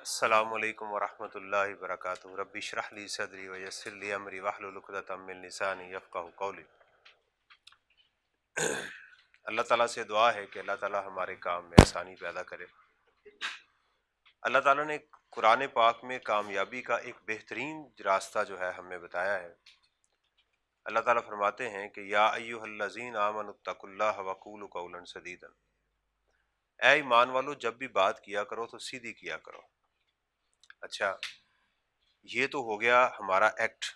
अस्सलामुअलैकुम वरहमतुल्लाहि वबरकातुहू रब्बि इश्रह ली सदरी व यस्सिर ली अमरी वहलुल उक़दतम मिन लिसानी यफ़क़हू क़ौली। अल्लाह ताला से दुआ है कि अल्लाह ताला हमारे काम में आसानी पैदा करे। अल्लाह ताला ने कुरान पाक में कामयाबी का एक बेहतरीन रास्ता जो है हमें बताया है। अल्लाह ताला फरमाते हैं कि या अय्युहल्लज़ीना आमनुत्तकुल्लाह वक़ूलू क़ौलन सदीदन। ऐ ईमान वालो, जब भी बात किया करो तो सीधी किया करो। अच्छा, ये तो हो गया हमारा एक्ट,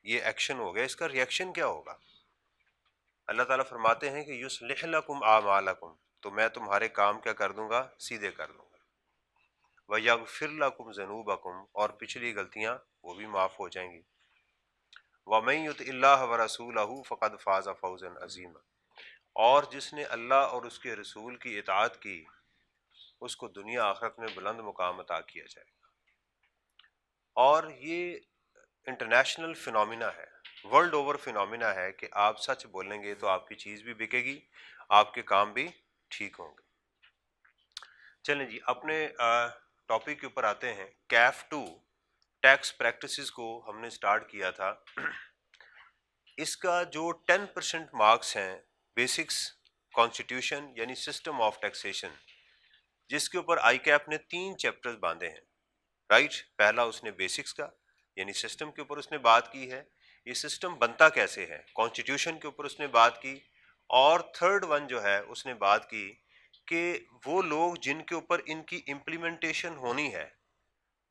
ये एक्शन हो गया। इसका रिएक्शन क्या होगा? अल्लाह ताला फरमाते हैं कि युस्लिह लकुम आमालकुम, तो मैं तुम्हारे काम क्या कर दूंगा? सीधे कर दूंगा। व यगफिर लकुम ज़ुनूबकुम, और पिछली गलतियां वो भी माफ हो जाएंगी। व मन युतिल्लाह व रसूलहू फ़क़द फ़ाज़ फ़ौज़न अज़ीमा, और जिसने अल्लाह और उसके रसूल की इताअत की उसको दुनिया आखिरत में बुलंद मुकाम अता किया जाएगा। और ये इंटरनेशनल फिनोमिना है, वर्ल्ड ओवर फिनोमिना है कि आप सच बोलेंगे तो आपकी चीज़ भी बिकेगी, आपके काम भी ठीक होंगे। चलें जी, अपने टॉपिक के ऊपर आते हैं। कैफ 2 टैक्स प्रैक्टिसेस को हमने स्टार्ट किया था। इसका जो 10% मार्क्स हैं, बेसिक्स कॉन्स्टिट्यूशन यानी सिस्टम ऑफ टैक्सेशन, जिसके ऊपर आई कैप ने 3 चैप्टर्स बांधे हैं। राइट, पहला उसने बेसिक्स का यानी सिस्टम के ऊपर उसने बात की है, ये सिस्टम बनता कैसे है, कॉन्स्टिट्यूशन के ऊपर उसने बात की, और थर्ड वन जो है उसने बात की कि वो लोग जिनके ऊपर इनकी इम्प्लीमेंटेशन होनी है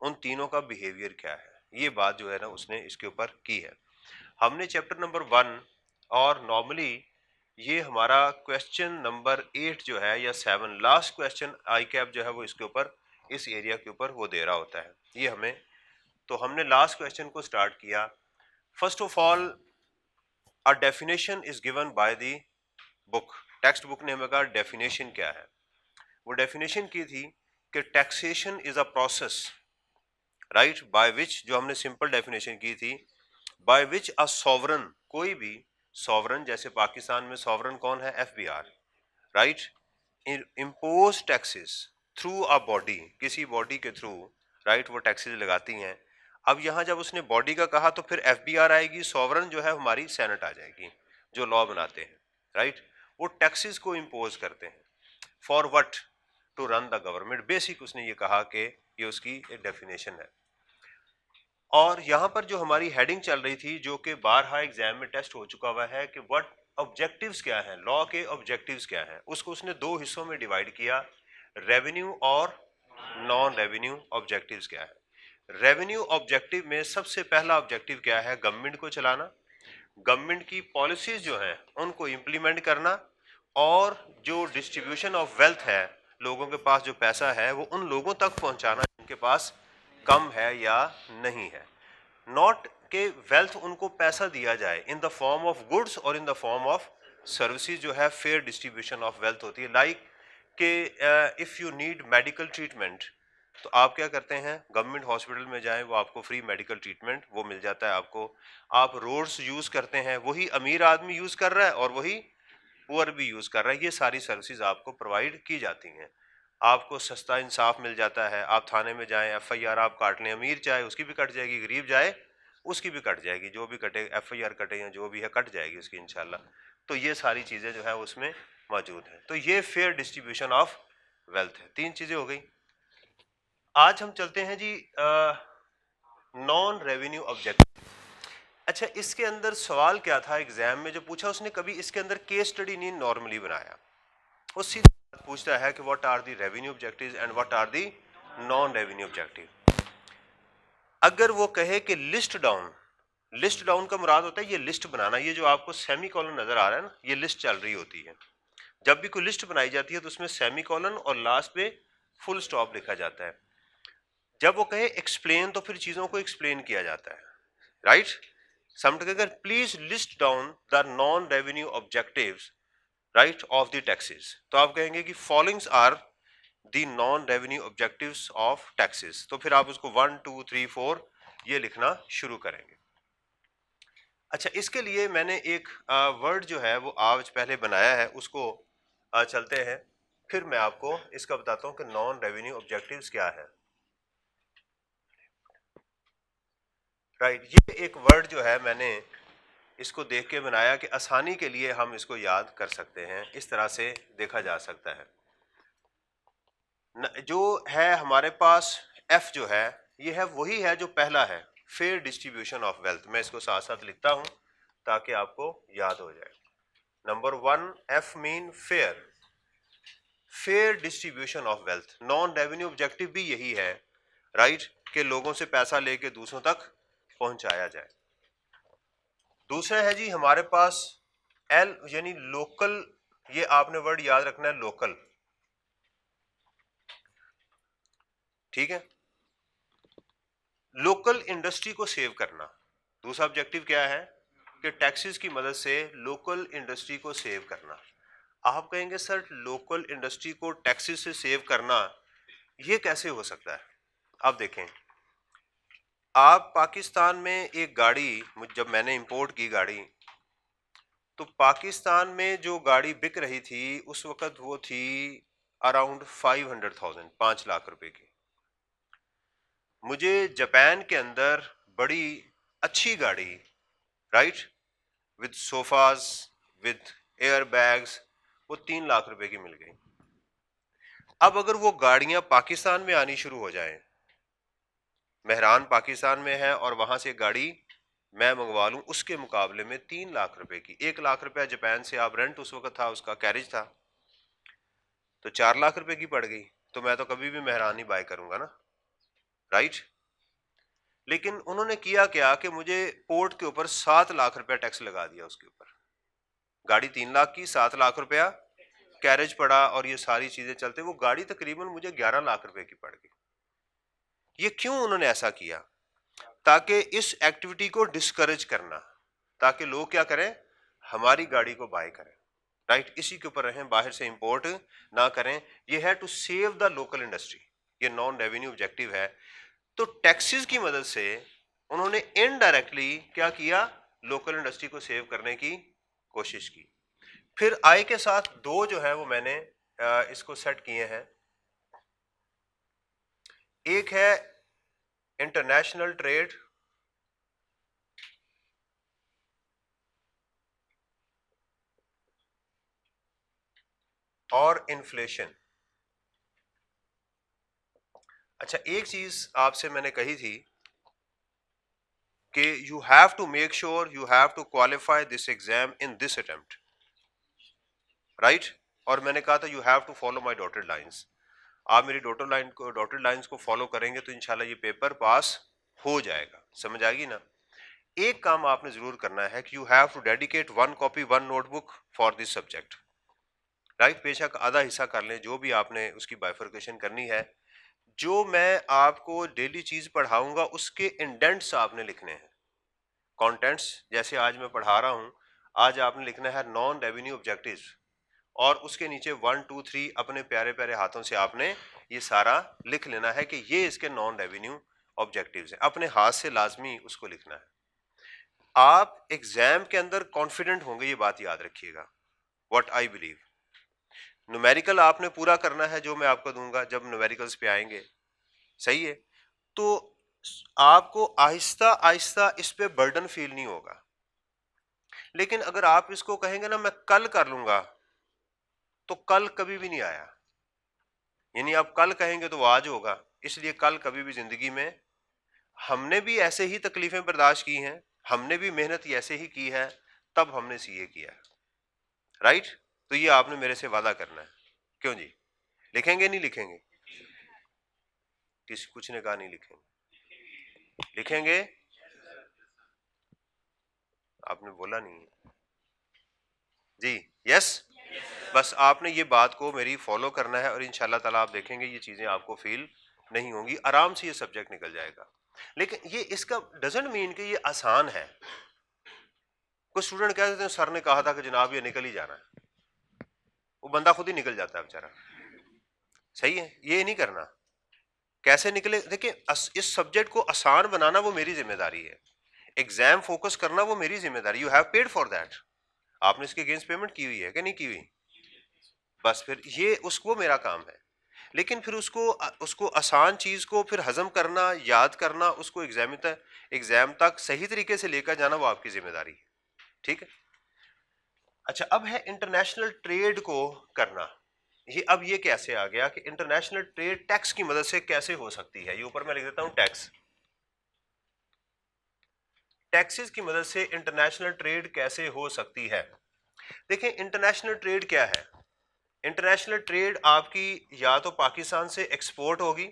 उन तीनों का बिहेवियर क्या है। ये बात जो है ना उसने इसके ऊपर की है। हमने चैप्टर नंबर 1, और नॉर्मली ये हमारा क्वेश्चन नंबर 8 जो है या 7, लास्ट क्वेश्चन आई कैप जो है वो इसके ऊपर, इस एरिया के ऊपर वो दे रहा होता है ये हमें। तो हमने लास्ट क्वेश्चन को स्टार्ट किया। First of all, a definition is given by the book. Text book ने हमें कहा डेफिनेशन क्या है। वो डेफिनेशन की थी कि taxation is a process, right, by which, जो हमने सिंपल डेफिनेशन की थी, बाय विच अ सॉवरन, कोई भी सॉवरन, जैसे पाकिस्तान में सॉवरन कौन है? FBR, right, impose taxes through a body, किसी बॉडी के थ्रू, राइट, वो टैक्सेस लगाती हैं। अब यहाँ जब उसने बॉडी का कहा तो फिर एफबीआर आएगी, सॉवरन जो है हमारी सेनेट आ जाएगी, जो लॉ बनाते हैं, राइट। वो टैक्सेस को इम्पोज करते हैं for what? To run the government. Basic उसने ये कहा कि ये उसकी एक डेफिनेशन है। और यहाँ पर जो हमारी हेडिंग चल रही थी, जो कि बारहा एग्जाम में टेस्ट हो चुका हुआ है, कि व्हाट ऑब्जेक्टिव्स क्या हैं, लॉ के ऑब्जेक्टिव्स क्या हैं, उसको उसने 2 हिस्सों में डिवाइड किया, रेवेन्यू और नॉन रेवेन्यू ऑब्जेक्टिव्स क्या है। रेवेन्यू ऑब्जेक्टिव में सबसे पहला ऑब्जेक्टिव क्या है? गवर्नमेंट को चलाना, गवर्नमेंट की पॉलिसीज जो हैं उनको इम्प्लीमेंट करना, और जो डिस्ट्रीब्यूशन ऑफ वेल्थ है, लोगों के पास जो पैसा है वो उन लोगों तक पहुंचाना जिनके पास कम है या नहीं है। नॉट के वेल्थ उनको पैसा दिया जाए in the form of goods और in the form of services, जो है फेयर डिस्ट्रीब्यूशन ऑफ वेल्थ होती है। लाइक कि if you need medical treatment, तो आप क्या करते हैं? गवर्नमेंट हॉस्पिटल में जाएं, वो आपको फ्री मेडिकल ट्रीटमेंट वो मिल जाता है आपको। आप रोड्स यूज़ करते हैं, वही अमीर आदमी यूज़ कर रहा है और वही पुअर भी यूज़ कर रहा है। ये सारी सर्विसेज आपको प्रोवाइड की जाती हैं। आपको सस्ता इंसाफ मिल जाता है। आप थाने में जाएं, एफआईआर आप काट लें, अमीर चाहे उसकी भी कट जाएगी, गरीब जाए उसकी भी कट जाएगी, जो भी कटे, एफआईआर कटे या जो भी है कट जाएगी उसकी इंशाल्लाह। तो ये सारी चीज़ें जो है उसमें मौजूद हैं। तो ये फेयर डिस्ट्रीब्यूशन ऑफ वेल्थ है। 3 चीज़ें हो गई। आज हम चलते हैं जी नॉन रेवेन्यू ऑब्जेक्टिव। अच्छा, इसके अंदर सवाल क्या था एग्जाम में जो पूछा उसने? कभी इसके अंदर केस स्टडी नहीं नॉर्मली बनाया, वो सीधी बात पूछता है कि what are the revenue objectives and what are the non revenue objective. अगर वो कहे कि लिस्ट डाउन, लिस्ट डाउन का मुराद होता है ये लिस्ट बनाना। ये जो आपको सेमी कॉलन नजर आ रहा है ना, ये लिस्ट चल रही होती है। जब भी कोई लिस्ट बनाई जाती है तो उसमें सेमी कॉलन और लास्ट पे फुल स्टॉप लिखा जाता है। जब वो कहे एक्सप्लेन, तो फिर चीजों को एक्सप्लेन किया जाता है, right. Sometimes please list down the non revenue objectives, right, of the taxes, तो आप कहेंगे कि followings are the non revenue objectives of taxes. तो फिर आप उसको 1 2 3 4 ये लिखना शुरू करेंगे। अच्छा, इसके लिए मैंने एक वर्ड जो है वो आज पहले बनाया है, उसको चलते हैं, फिर मैं आपको इसका बताता हूँ कि नॉन रेवेन्यू ऑब्जेक्टिव्स क्या है। राइट। ये एक वर्ड जो है मैंने इसको देख के बनाया कि आसानी के लिए हम इसको याद कर सकते हैं, इस तरह से देखा जा सकता है। जो है हमारे पास एफ जो है, ये है वही है जो पहला है, फेयर डिस्ट्रीब्यूशन ऑफ वेल्थ। मैं इसको साथ साथ लिखता हूं ताकि आपको याद हो जाए। Number 1 F mean fair, fair distribution of wealth. Non revenue objective भी यही है, राइट, कि लोगों से पैसा लेके दूसरों तक पहुंचाया जाए। दूसरा है जी हमारे पास एल यानी लोकल, ये आपने वर्ड याद रखना है, लोकल, ठीक है। लोकल इंडस्ट्री को सेव करना। दूसरा ऑब्जेक्टिव क्या है कि टैक्सेस की मदद से लोकल इंडस्ट्री को सेव करना। आप कहेंगे सर लोकल इंडस्ट्री को टैक्सेस से सेव करना ये कैसे हो सकता है? आप देखें, आप पाकिस्तान में एक गाड़ी, जब मैंने इंपोर्ट की गाड़ी, तो पाकिस्तान में जो गाड़ी बिक रही थी उस वक्त वो थी अराउंड 500,000, 5 लाख रुपए की। मुझे जापान के अंदर बड़ी अच्छी गाड़ी, right, with sofas, with air bags, वो 3 लाख रुपए की मिल गई। अब अगर वो गाड़ियां पाकिस्तान में आनी शुरू हो जाएं, मेहरान पाकिस्तान में है और वहां से गाड़ी मैं मंगवा लूं, उसके मुकाबले में 3 लाख रुपए की, 1 लाख रुपया जापान से आप रेंट उस वक्त था, उसका कैरेज था, तो 4 लाख रुपए की पड़ गई। तो मैं तो कभी भी मेहरान ही बाय करूंगा ना, राइट। लेकिन उन्होंने किया क्या कि मुझे पोर्ट के ऊपर 7 लाख रुपया टैक्स लगा दिया उसके ऊपर। गाड़ी 3 लाख की, 7 लाख रुपया कैरेज पड़ा और ये सारी चीजें चलते, वो गाड़ी तकरीबन मुझे 11 लाख रुपए की पड़ गई। ये क्यों उन्होंने ऐसा किया? ताकि इस एक्टिविटी को डिस्करेज करना, ताकि लोग क्या करें, हमारी गाड़ी को बाय करें, राइट, इसी के ऊपर रहें, बाहर से इंपोर्ट ना करें। ये है to save the local industry, ये नॉन रेवेन्यू ऑब्जेक्टिव है। तो टैक्सेस की मदद से उन्होंने इनडायरेक्टली क्या किया, लोकल इंडस्ट्री को सेव करने की कोशिश की। फिर आय के साथ दो जो है वो मैंने इसको सेट किए हैं। एक है इंटरनेशनल ट्रेड, और इन्फ्लेशन। अच्छा, एक चीज आपसे मैंने कही थी कि you have to make sure you have to qualify this exam in this attempt, right. और मैंने कहा था you have to follow my dotted lines. आप मेरी डॉटेड लाइंस को फॉलो करेंगे तो इंशाल्लाह ये पेपर पास हो जाएगा। समझ आएगी ना? एक काम आपने जरूर करना है कि you have to dedicate 1 copy 1 notebook for this subject, right. बेशक आधा हिस्सा कर लें, जो भी आपने उसकी बाइफर्केशन करनी है। जो मैं आपको डेली चीज पढ़ाऊंगा उसके इंडेंट्स आपने लिखने हैं, कंटेंट्स। जैसे आज मैं पढ़ा रहा हूं, आज आपने लिखना है नॉन रेवेन्यू ऑब्जेक्टिव्स, और उसके नीचे 1 2 3 अपने प्यारे प्यारे हाथों से आपने ये सारा लिख लेना है कि ये इसके नॉन रेवेन्यू ऑब्जेक्टिव्स हैं। अपने हाथ से लाजमी उसको लिखना है। आप एग्जाम के अंदर कॉन्फिडेंट होंगे, ये बात याद रखिएगा, व्हाट आई बिलीव। न्यूमेरिकल आपने पूरा करना है जो मैं आपको दूंगा जब न्यूमेरिकल्स पे आएंगे, सही है। तो आपको आहिस्ता आहिस्ता इस पे बर्डन फील नहीं होगा। लेकिन अगर आप इसको कहेंगे ना मैं कल कर लूंगा, तो कल कभी भी नहीं आया। यानी आप कल कहेंगे तो वो आज होगा, इसलिए कल कभी भी जिंदगी में, हमने भी ऐसे ही तकलीफें बर्दाश्त की हैं, हमने भी मेहनत ऐसे ही की है, तब हमने सीए किया, राइट। तो ये आपने मेरे से वादा करना है। क्यों जी? लिखेंगे नहीं लिखेंगे? किसी कुछ ने कहा नहीं लिखेंगे, लिखेंगे? आपने बोला नहीं है जी। यस, बस आपने ये बात को मेरी फॉलो करना है और इंशाल्लाह ताला आप देखेंगे ये चीजें आपको फील नहीं होंगी, आराम से ये सब्जेक्ट निकल जाएगा। लेकिन ये इसका डजंट मीन कि ये आसान है। कुछ स्टूडेंट कह देते हैं सर ने कहा था कि जनाब ये निकल ही जाना है, वो बंदा खुद ही निकल जाता है बेचारा। सही है, ये नहीं करना। कैसे निकले? देखिए, इस सब्जेक्ट को आसान बनाना वो मेरी जिम्मेदारी है, एग्जाम फोकस करना वो मेरी जिम्मेदारी। You have paid for that. आपने इसके अगेंस्ट पेमेंट की हुई है कि नहीं की हुई? बस फिर ये उसको मेरा काम है। लेकिन फिर उसको आसान चीज को फिर हजम करना, याद करना, उसको एग्जाम तक सही तरीके से लेकर जाना, वो आपकी जिम्मेदारी है। ठीक है। अच्छा, अब है इंटरनेशनल ट्रेड को करना। अब ये कैसे आ गया कि इंटरनेशनल ट्रेड टैक्स की मदद से कैसे हो सकती है। ये ऊपर मैं लिख देता हूं, टैक्सेस की मदद से इंटरनेशनल ट्रेड कैसे हो सकती है। देखें, इंटरनेशनल ट्रेड क्या है। इंटरनेशनल ट्रेड आपकी या तो पाकिस्तान से एक्सपोर्ट होगी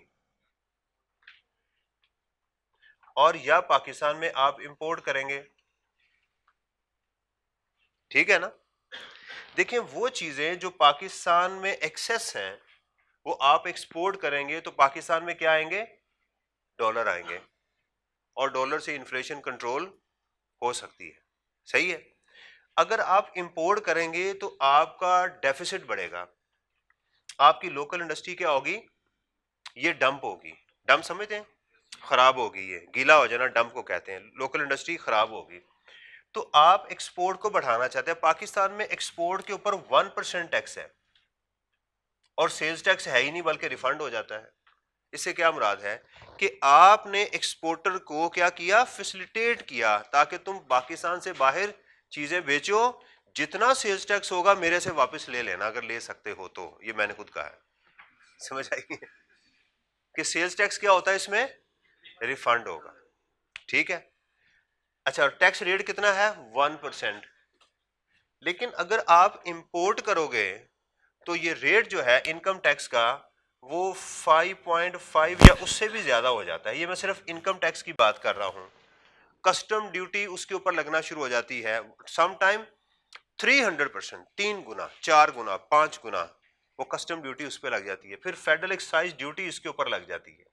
और या पाकिस्तान में आप इंपोर्ट करेंगे। ठीक है ना। देखिए, वो चीजें जो पाकिस्तान में एक्सेस हैं वो आप एक्सपोर्ट करेंगे तो पाकिस्तान में क्या आएंगे, डॉलर आएंगे, और डॉलर से इन्फ्लेशन कंट्रोल हो सकती है। सही है। अगर आप इंपोर्ट करेंगे तो आपका डेफिसिट बढ़ेगा, आपकी लोकल इंडस्ट्री क्या होगी, ये डंप होगी। डंप समझते हैं, खराब होगी, ये गीला हो जाना डंप को कहते हैं। लोकल इंडस्ट्री खराब होगी। तो आप एक्सपोर्ट को बढ़ाना चाहते हैं। पाकिस्तान में एक्सपोर्ट के ऊपर 1% टैक्स है और सेल्स टैक्स है ही नहीं, बल्कि रिफंड हो जाता है। इससे क्या मुराद है कि आपने एक्सपोर्टर को क्या किया, फैसिलिटेट किया, ताकि तुम पाकिस्तान से बाहर चीजें बेचो, जितना सेल्स टैक्स होगा मेरे से वापस ले लेना, अगर ले सकते हो तो। ये मैंने खुद कहा है। समझ आई कि सेल्स टैक्स क्या होता है, इसमें रिफंड होगा। ठीक है। अच्छा, टैक्स रेट कितना है, 1%। लेकिन अगर आप इंपोर्ट करोगे तो ये रेट जो है इनकम टैक्स का, वो 5.5 या उससे भी ज्यादा हो जाता है। ये मैं सिर्फ इनकम टैक्स की बात कर रहा हूं। कस्टम ड्यूटी उसके ऊपर लगना शुरू हो जाती है, सम टाइम 300%, 3 गुना, 4 गुना, 5 गुना वो कस्टम ड्यूटी उस पर लग जाती है। फिर फेडरल एक्साइज ड्यूटी इसके ऊपर लग जाती है।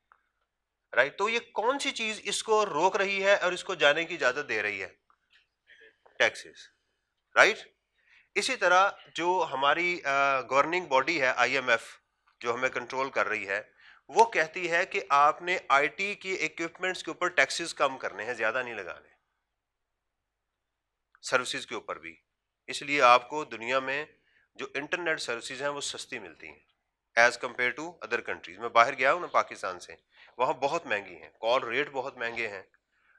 राइट। तो ये कौन सी चीज इसको रोक रही है और इसको जाने की इजाजत दे रही है, टैक्सेस। राइट। इसी तरह जो हमारी गवर्निंग बॉडी है आईएमएफ, जो हमें कंट्रोल कर रही है, वो कहती है कि आपने आईटी की इक्विपमेंट्स के ऊपर टैक्सेस कम करने हैं, ज्यादा नहीं लगाने, सर्विसेज के ऊपर भी। इसलिए आपको दुनिया में जो इंटरनेट सर्विसेज हैं वो सस्ती मिलती हैं as compare to other countries. मैं बाहर गया हूं ना पाकिस्तान से, वहां बहुत महंगी हैं, कॉल रेट बहुत महंगे हैं।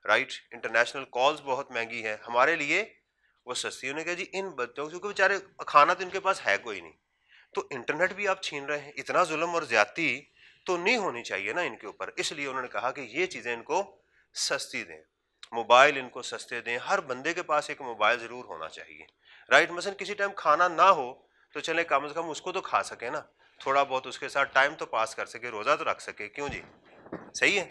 राइट। इंटरनेशनल कॉल्स बहुत महंगी है, हमारे लिए वो सस्ती। होने कहा जी इन बच्चों, क्योंकि बेचारे खाना तो इनके पास है कोई नहीं, तो इंटरनेट भी आप छीन रहे हैं। इतना जुल्म और ज्यादती तो नहीं होनी चाहिए ना इनके ऊपर। इसलिए उन्होंने कहा कि ये चीजें इनको सस्ती दें, मोबाइल इनको सस्ते दें। हर बंदे के पास एक मोबाइल जरूर होना चाहिए। राइट। मसलन किसी टाइम खाना ना हो तो चले, कम से कम उसको तो खा सके ना, थोड़ा बहुत उसके साथ टाइम तो पास कर सके, रोजा तो रख सके। क्यों जी, सही है।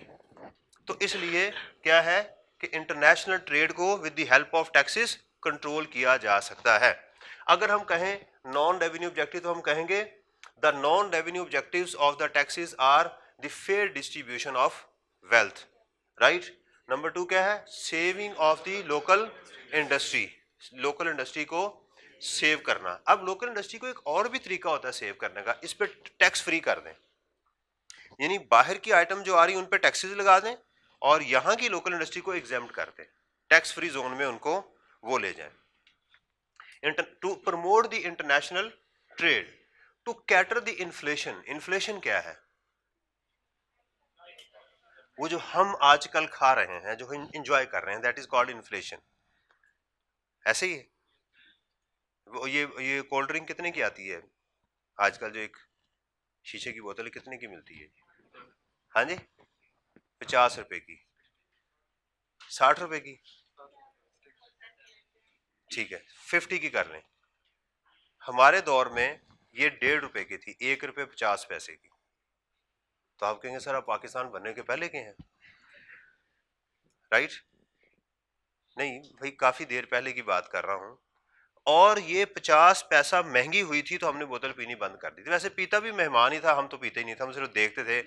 तो इसलिए क्या है कि इंटरनेशनल ट्रेड को with the help of taxes control किया जा सकता है। अगर हम कहें नॉन रेवेन्यू ऑब्जेक्टिव, तो हम कहेंगे the non revenue objectives of the taxes are the fair distribution of wealth. Right. Number 2 क्या है, saving of the local industry, local industry को सेव करना। अब लोकल इंडस्ट्री को एक और भी तरीका होता है सेव करने का, इस पे टैक्स फ्री कर दें, यानी बाहर की आइटम जो आ रही है उन पे टैक्सेस लगा दें और यहां की लोकल इंडस्ट्री को एग्जेम्प्ट कर दें, टैक्स फ्री जोन में उनको वो ले जाएं। To promote the international trade, to cater the inflation. Inflation क्या है, वो जो हम आजकल खा रहे हैं, जो हम इंजॉय कर रहे हैं, दैट इज कॉल्ड इन्फ्लेशन। ऐसे ही है। ये कोल्ड ड्रिंक कितने की आती है आजकल, जो एक शीशे की बोतल कितने की मिलती है? हाँ जी, 50 रुपए की, 60 रुपए की, ठीक है 50 की कर लें। हमारे दौर में ये 1.5 रुपए की थी, 1 रुपए 50 पैसे की। तो आप कहेंगे सर आप पाकिस्तान बनने के पहले के हैं। राइट। नहीं भाई, काफी देर पहले की बात कर रहा हूं। और ये 50 पैसा महंगी हुई थी तो हमने बोतल पीनी बंद कर दी थी। वैसे पीता भी मेहमान ही था, हम तो पीते ही नहीं थे, हम सिर्फ देखते थे।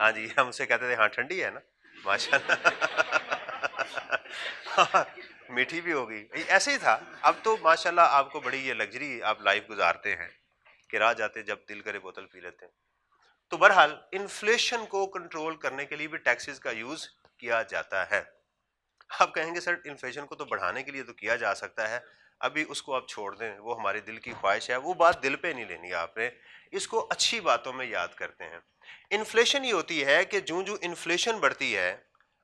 हाँ जी, हम उसे कहते थे हाँ ठंडी है ना, माशाल्लाह। मीठी भी होगी, ऐसे ही था। अब तो माशाल्लाह आपको बड़ी ये लग्जरी आप लाइफ गुजारते हैं कि राह जाते जब दिल करे बोतल पी लेते हैं। तो बहरहाल इन्फ्लेशन को कंट्रोल करने के लिए भी टैक्सेस का यूज किया जाता है। आप कहेंगे सर इन्फ्लेशन को तो बढ़ाने के लिए तो किया जा सकता है। अभी उसको आप छोड़ दें, वो हमारी दिल की ख्वाहिश है, वो बात दिल पे नहीं लेनी है आपने, इसको अच्छी बातों में याद करते हैं। इन्फ्लेशन ये होती है कि जो जो इन्फ्लेशन बढ़ती है,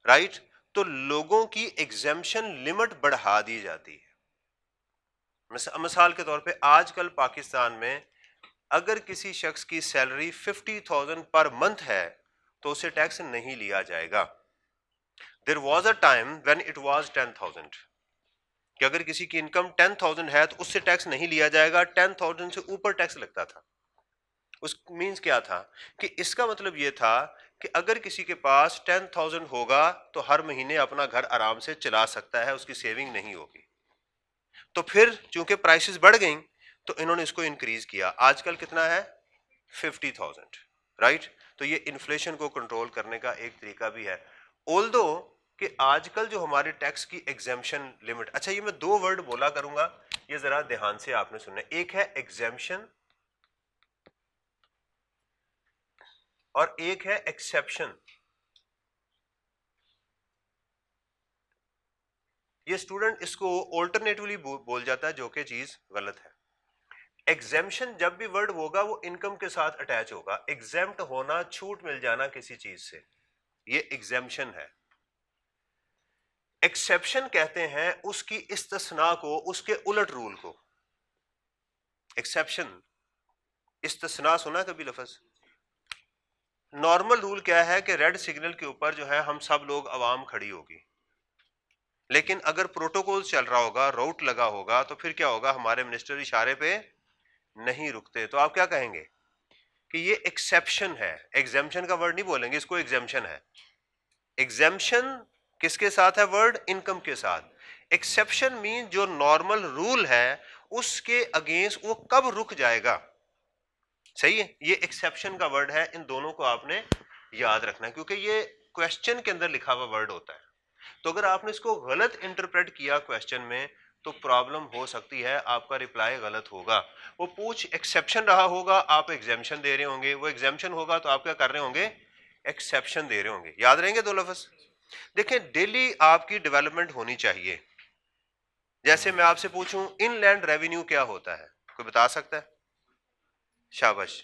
राइट, तो लोगों की एग्जेम्पशन लिमिट बढ़ा दी जाती है। मिसाल के तौर पे आजकल पाकिस्तान में अगर किसी शख्स की सैलरी 50,000 पर मंथ है तो उसे टैक्स नहीं लिया जाएगा। There was a time when it was 10,000 कि अगर किसी की इनकम 10,000 है तो उससे टैक्स नहीं लिया जाएगा, 10,000 से ऊपर टैक्स लगता था। उस मींस क्या था कि इसका मतलब ये था कि अगर किसी के पास 10,000 होगा तो हर महीने अपना घर आराम से चला सकता है, उसकी सेविंग नहीं होगी। तो फिर चूंकि प्राइसेस बढ़ गई तो इन्होंने इसको इंक्रीज किया। आजकल कितना है? 50,000, राइट। तो ये इन्फ्लेशन को कंट्रोल करने का एक तरीका भी है। ऑल्दो कि आजकल जो हमारे टैक्स की एग्जेम्पशन लिमिट, अच्छा ये मैं दो वर्ड बोला करूंगा, ये जरा ध्यान से आपने सुनना। एक है एग्जेम्पशन और एक है एक्सेप्शन। ये स्टूडेंट इसको ऑल्टरनेटिवली बोल जाता है, जो कि चीज गलत है। एग्जेम्पशन जब भी वर्ड होगा वो इनकम के साथ अटैच होगा। एग्जेम्प्ट होना, छूट मिल जाना किसी चीज से, ये एग्जेम्पशन है। एक्सेप्शन कहते हैं उसकी इस्तिस्ना को, उसके उलट रूल को। एक्सेप्शन, इस्तिस्ना सुना कभी लफ्ज? नॉर्मल रूल क्या है कि रेड सिग्नल के ऊपर जो है हम सब लोग आवाम खड़ी होगी, लेकिन अगर प्रोटोकॉल चल रहा होगा, रूट लगा होगा, तो फिर क्या होगा? हमारे मिनिस्टर इशारे पे नहीं रुकते। तो आप क्या कहेंगे कि ये एक्सेप्शन है। एग्जेम्पशन का वर्ड नहीं बोलेंगे, इसको एग्जेम्पशन है। एग्जेम्पशन किसके साथ है? वर्ड इनकम के साथ। एक्सेप्शन मीन जो नॉर्मल रूल है उसके अगेंस्ट वो कब रुक जाएगा। सही है, ये एक्सेप्शन का वर्ड है। इन दोनों को आपने याद रखना है क्योंकि ये क्वेश्चन के अंदर लिखा हुआ वर्ड होता है। तो अगर आपने इसको गलत इंटरप्रेट किया क्वेश्चन में तो प्रॉब्लम हो सकती है, आपका रिप्लाई गलत होगा। वो पूछ एक्सेप्शन रहा होगा, आप एग्जेम्पशन दे रहे होंगे, वो एग्जेम्पशन होगा तो आप क्या कर रहे होंगे? एक्सेप्शन दे रहे होंगे। याद रहेंगे दो लफ्ज। देखें, डेली आपकी डेवलपमेंट होनी चाहिए। जैसे मैं आपसे पूछूं इनलैंड रेवेन्यू क्या होता है, कोई बता सकता है? शाबाश।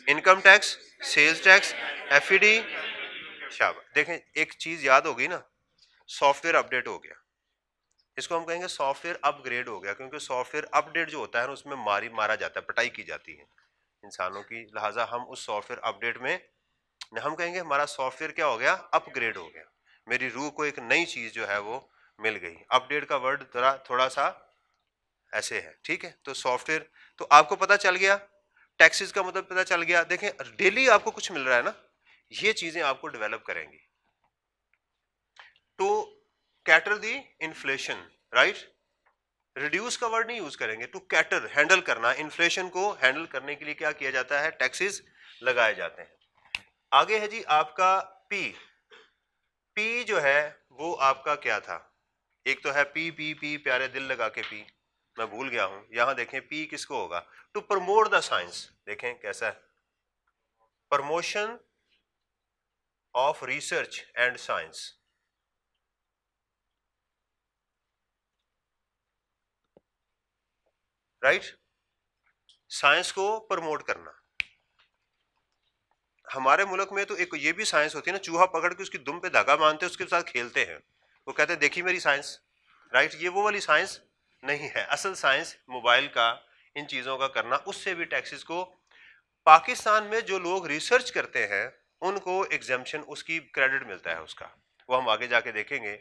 Income tax, sales tax, FED. शाबाश। देखें, एक चीज याद होगी ना, सॉफ्टवेयर अपडेट हो गया, इसको हम कहेंगे सॉफ्टवेयर अपग्रेड हो गया, क्योंकि सॉफ्टवेयर अपडेट जो होता है ना उसमें मारा जाता है, पिटाई की जाती है इंसानों की। लिहाजा हम उस सॉफ्टवेयर अपडेट में हम कहेंगे हमारा सॉफ्टवेयर क्या हो गया? अपग्रेड हो गया। मेरी रूह को एक नई चीज जो है वो मिल गई। अपडेट का वर्ड थोड़ा सा ऐसे है, ठीक है। तो सॉफ्टवेयर, तो आपको पता चल गया, टैक्सेस का मतलब पता चल गया। देखें, डेली आपको कुछ मिल रहा है ना, ये चीजें आपको डेवलप करेंगी to cater the inflation, right. Reduce का वर्ड नहीं यूज करेंगे, टू कैटर, हैंडल करना। इन्फ्लेशन को हैंडल करने के लिए क्या किया जाता है? टैक्सेस लगाए जाते हैं। आगे है जी आपका पी। पी जो है वो आपका क्या था? एक तो है पी पी पी प्यारे दिल लगा के पी, मैं भूल गया हूं। यहां देखें पी किसको होगा? To promote the science. देखें कैसा है? Promotion of research and science, right. Science को प्रमोट करना। हमारे मुल्क में तो एक ये भी साइंस होती है ना, चूहा पकड़ के उसकी दुम पे धागा बांधते हैं, उसके साथ खेलते हैं, वो कहते हैं देखी मेरी साइंस, राइट। ये वो वाली साइंस नहीं है। असल साइंस मोबाइल का, इन चीजों का करना, उससे भी टैक्सेस को। पाकिस्तान में जो लोग रिसर्च करते हैं उनको एग्जेम्पशन, उसकी क्रेडिट मिलता है उसका। वो हम आगे जाके देखेंगे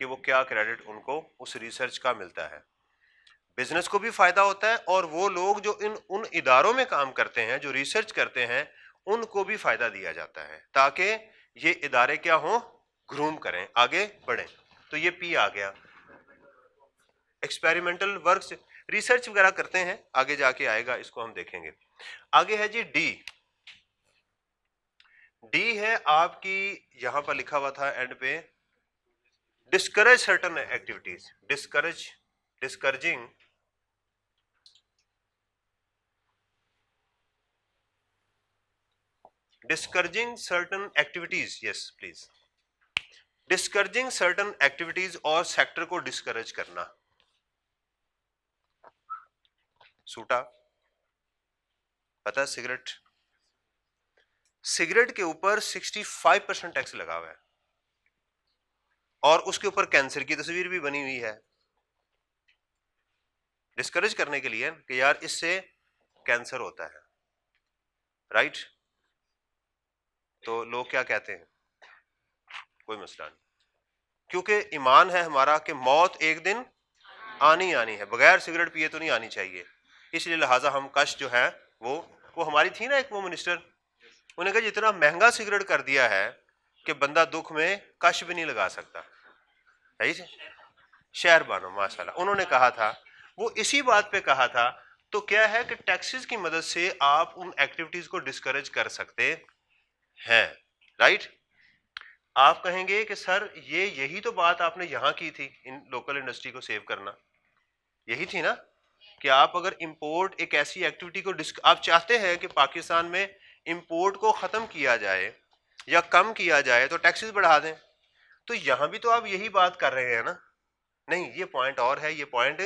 कि वो क्या क्रेडिट उनको उस रिसर्च का मिलता है। बिजनेस को भी फायदा होता है और वो लोग जो उन इदारों में काम करते हैं, जो रिसर्च करते हैं, उनको भी फायदा दिया जाता है ताकि ये इदारे क्या हो? ग्रूम करें, आगे बढ़ें। तो ये पी आ गया। एक्सपेरिमेंटल वर्क्स, रिसर्च वगैरह करते हैं, आगे जाके आएगा, इसको हम देखेंगे। आगे है जी डी। डी है आपकी, यहां पर लिखा हुआ था एंड पे, discourage certain activities. Discouraging discouraging certain activities, yes please, discouraging certain activities और सेक्टर को डिस्करेज करना। सूटा, पता है सिगरेट, सिगरेट के ऊपर 65% टैक्स लगा हुआ है और उसके ऊपर कैंसर की तस्वीर भी बनी हुई है, डिस्करेज करने के लिए कि यार इससे कैंसर होता है, राइट। तो लोग क्या कहते हैं, कोई मसला नहीं, क्योंकि ईमान है हमारा कि मौत एक दिन आनी आनी है, बगैर सिगरेट पिए तो नहीं आनी चाहिए। इसलिए लिहाजा हम कश जो है वो हमारी थी ना एक वो मिनिस्टर, उन्होंने कहा जितना महंगा सिगरेट कर दिया है कि बंदा दुख में कश भी नहीं लगा सकता, सही से शहर बानो माशाल्लाह उन्होंने कहा था, वो इसी बात पे कहा था। तो क्या है कि टैक्सेस की मदद से आप उन एक्टिविटीज को डिस्करेज कर सकते हैं, राइट। आप कहेंगे कि सर यही तो बात आपने यहां की थी, इन लोकल इंडस्ट्री को सेव करना, यही थी ना कि आप अगर इंपोर्ट एक ऐसी एक्टिविटी को आप चाहते हैं कि पाकिस्तान में इंपोर्ट को खत्म किया जाए या कम किया जाए तो टैक्सेस बढ़ा दें, तो यहां भी तो आप यही बात कर रहे हैं ना। नहीं, ये पॉइंट और है, ये पॉइंट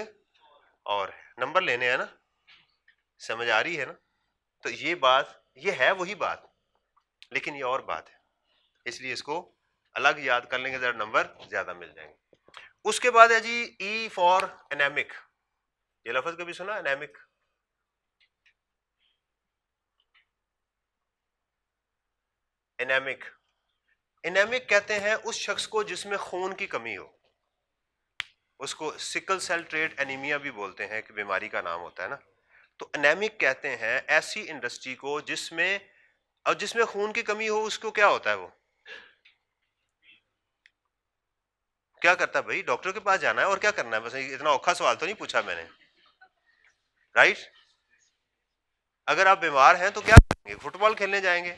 और है, नंबर लेने हैं ना, समझ आ रही है ना। तो ये बात ये है वही बात, लेकिन ये और बात है, इसलिए इसको अलग याद कर लेंगे, जरा नंबर ज्यादा मिल जाएंगे। उसके बाद है जी ई फॉर एनेमिक, ये लफ्ज कभी सुना एनेमिक? एनेमिक, एनेमिक कहते हैं उस शख्स को जिसमें खून की कमी हो, उसको सिकल सेल ट्रेट एनीमिया भी बोलते हैं, कि बीमारी का नाम होता है ना। तो एनेमिक कहते हैं ऐसी इंडस्ट्री को जिसमें खून की कमी हो, उसको क्या होता है, वो क्या करता है भाई, डॉक्टर के पास जाना है और क्या करना है, बस इतना औखा सवाल तो नहीं पूछा मैंने, राइट। अगर आप बीमार हैं तो क्या करेंगे, फुटबॉल खेलने जाएंगे,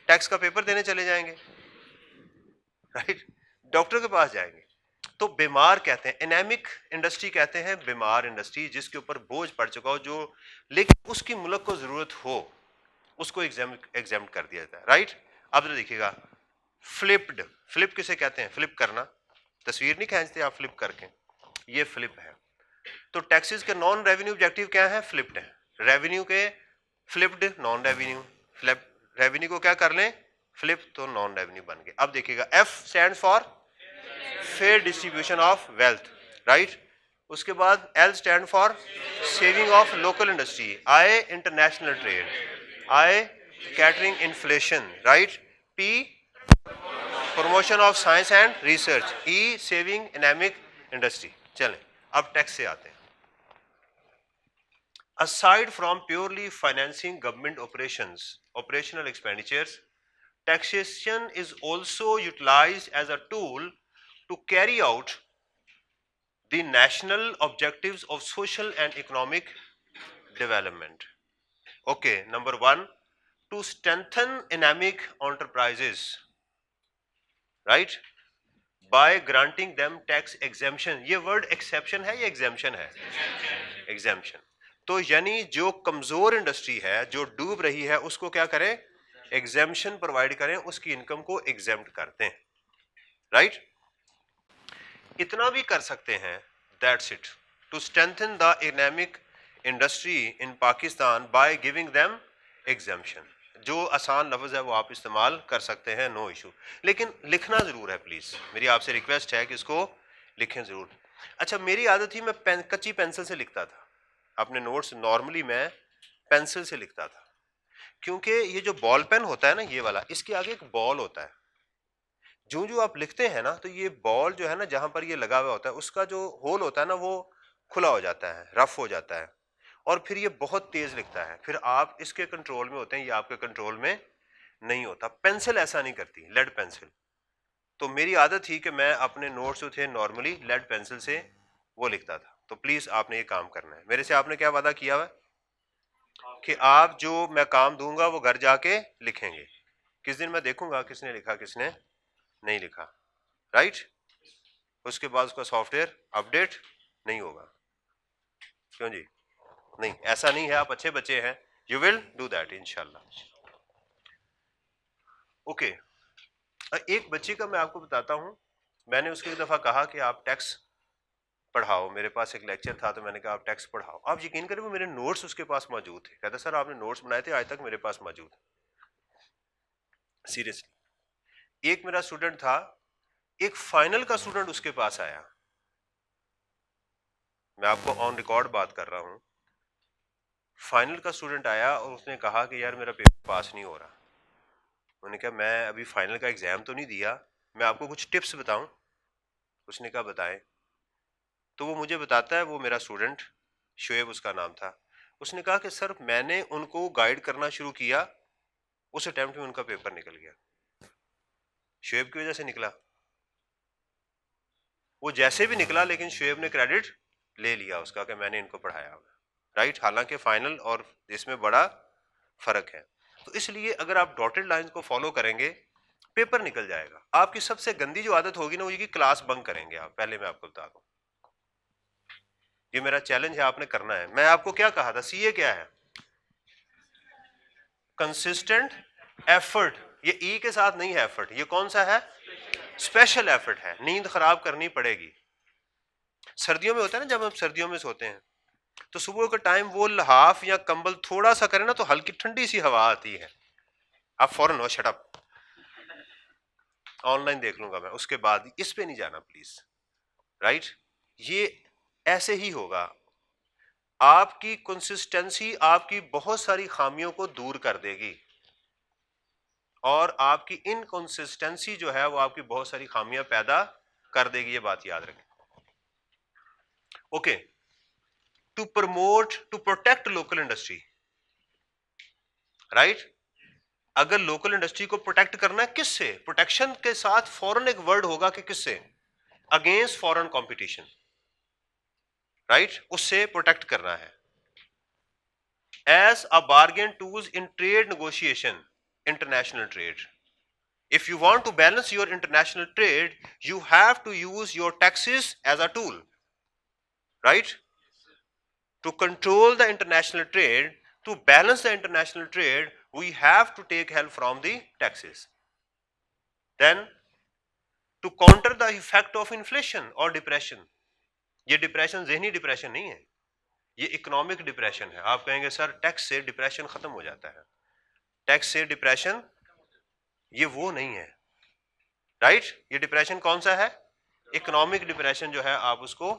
टैक्स का पेपर देने चले जाएंगे, राइट, डॉक्टर के पास जाएंगे। तो बीमार कहते हैं, एनेमिक इंडस्ट्री कहते हैं बीमार इंडस्ट्री जिसके ऊपर बोझ पड़ चुका हो, जो लेकिन उसकी मुल्क को जरूरत हो, उसको एग्जाम कर दिया जाता है, राइट। अब तो देखिएगा फ्लिप्ड, फ्लिप किसे कहते हैं, फ्लिप करना, तस्वीर नहीं खींचते आप फ्लिप करके, ये फ्लिप है। तो टैक्सेस के नॉन रेवेन्यू ऑब्जेक्टिव क्या है, फ्लिप्ड है, रेवेन्यू के flipped non revenue, flip revenue को क्या कर लें फ्लिप, तो नॉन रेवेन्यू बन गए। अब देखिएगा F stand for fair distribution of wealth, right. उसके बाद L stand for saving of local industry, I international trade, I catering inflation, right. P promotion of science and research, E saving anaemic industry. चलें अब tax से आते हैं। Aside from purely financing government operations, operational expenditures, taxation is also utilized as a tool to carry out the national objectives of social and economic development. Okay, number one, to strengthen economic enterprises, right, by granting them tax exemption. ये word exception है या exemption है? Exemption. तो यानी जो कमजोर industry है, जो डूब रही है, उसको क्या करें, एग्जेम्पशन प्रोवाइड करें, उसकी इनकम को एग्जेम्प्ट करते हैं, राइट। इतना भी कर सकते हैं, that's it, to strengthen the economic industry in Pakistan by giving them exemption. जो आसान लफ्ज है वो आप इस्तेमाल कर सकते हैं, नो इशू, लेकिन लिखना जरूर है प्लीज, मेरी आपसे रिक्वेस्ट है कि इसको लिखें जरूर। अच्छा, मेरी आदत थी मैं कच्ची पेंसिल से लिखता था अपने नोट्स, नॉर्मली मैं पेंसिल से लिखता था, क्योंकि ये जो बॉल पेन होता है ना, ये वाला, इसके आगे एक बॉल होता है, जो जो आप लिखते हैं ना, तो ये बॉल जो है ना, जहां पर ये लगा हुआ होता है, उसका जो होल होता है ना, वो खुला हो जाता है, रफ हो जाता है, और फिर ये बहुत तेज लिखता है, फिर आप इसके कंट्रोल में होते हैं, ये आपके कंट्रोल में नहीं होता। पेंसिल ऐसा नहीं करती, लेड पेंसिल। तो मेरी आदत थी कि मैं अपने नोट्स जो थे नॉर्मली लेड पेंसिल से वो लिखता था। तो प्लीज आपने ये काम करना है, मेरे से आपने क्या वादा किया हुआ कि आप जो मैं काम दूंगा वो घर जाके लिखेंगे। किस दिन मैं देखूंगा किसने लिखा किसने नहीं लिखा, राइट। उसके बाद उसका सॉफ्टवेयर अपडेट नहीं होगा, क्यों जी? नहीं, ऐसा नहीं है, आप अच्छे बच्चे हैं, यू विल डू दैट इंशाल्लाह। ओके, एक बच्चे का मैं आपको बताता हूं, मैंने उसको एक दफा कहा कि आप टैक्स पढ़ाओ। मेरे पास एक लेक्चर था तो मैंने कहा आप टेक्स्ट पढ़ाओ। आप यकीन करें वो मेरे नोट्स उसके पास मौजूद थे। कहता सर आपने नोट्स बनाए थे, आज तक मेरे पास मौजूद है। सीरियसली एक मेरा स्टूडेंट था, एक फाइनल का स्टूडेंट उसके पास आया, मैं आपको ऑन रिकॉर्ड बात कर रहा हूं, फाइनल का स्टूडेंट आया और उसने कहा कि यार मेरा पेपर पास नहीं हो रहा। मैंने कहा मैं अभी फाइनल का एग्जाम तो नहीं दिया, मैं आपको कुछ टिप्स बताऊं। उसने कहा बताएं। तो वो मुझे बताता है, वो मेरा स्टूडेंट शुएब उसका नाम था, उसने कहा कि सर मैंने उनको गाइड करना शुरू किया, उस अटेम्प्ट में उनका पेपर निकल गया। शुएब की वजह से निकला, वो जैसे भी निकला लेकिन शुएब ने क्रेडिट ले लिया उसका कि मैंने इनको पढ़ाया हुआ, राइट। हालांकि फाइनल और इसमें बड़ा फर्क है। तो इसलिए अगर आप डॉटेड लाइंस को फॉलो करेंगे पेपर निकल जाएगा। आपकी सबसे गंदी जो आदत होगी ना वो ये कि क्लास बंक करेंगे आप। पहले मैं आपको बता दूं, ये मेरा चैलेंज है, आपने करना है। मैं आपको क्या कहा था, सीए क्या है, कंसिस्टेंट एफर्ट। ये ई के साथ नहीं है एफर्ट, ये कौन सा है, स्पेशल एफर्ट है। नींद खराब करनी पड़ेगी। सर्दियों में होता है ना, जब हम सर्दियों में सोते हैं तो सुबह का टाइम वो लहाफ या कंबल थोड़ा सा करें ना तो हल्की ठंडी सी हवा आती है, आप फौरन हो शटअप, ऑनलाइन देख लूंगा मैं, उसके बाद इस पे नहीं जाना प्लीज, राइट। ये ऐसे ही होगा। आपकी कंसिस्टेंसी आपकी बहुत सारी खामियों को दूर कर देगी और आपकी इनकंसिस्टेंसी जो है वो आपकी बहुत सारी खामियां पैदा कर देगी, ये बात याद रखें। Okay, to promote to protect local industry, right. अगर लोकल इंडस्ट्री को प्रोटेक्ट करना है, किससे, प्रोटेक्शन के साथ फॉरेन एक वर्ड होगा कि किससे, अगेंस्ट फॉरेन कंपटीशन, राइट, उससे प्रोटेक्ट करना है। As a bargain tools in trade negotiation, international trade, if you want to balance your international trade you have to use your taxes as a tool, right, to control the international trade. To balance the international trade we have to take help from the taxes. Then to counter the effect of inflation or depression, ये depression ज़हनी depression नहीं है, ये economic depression है। आप कहेंगे sir tax से depression खत्म हो जाता है, टैक्स से डिप्रेशन ये वो नहीं है, राइट। ये डिप्रेशन कौन सा है, इकोनॉमिक डिप्रेशन जो है आप उसको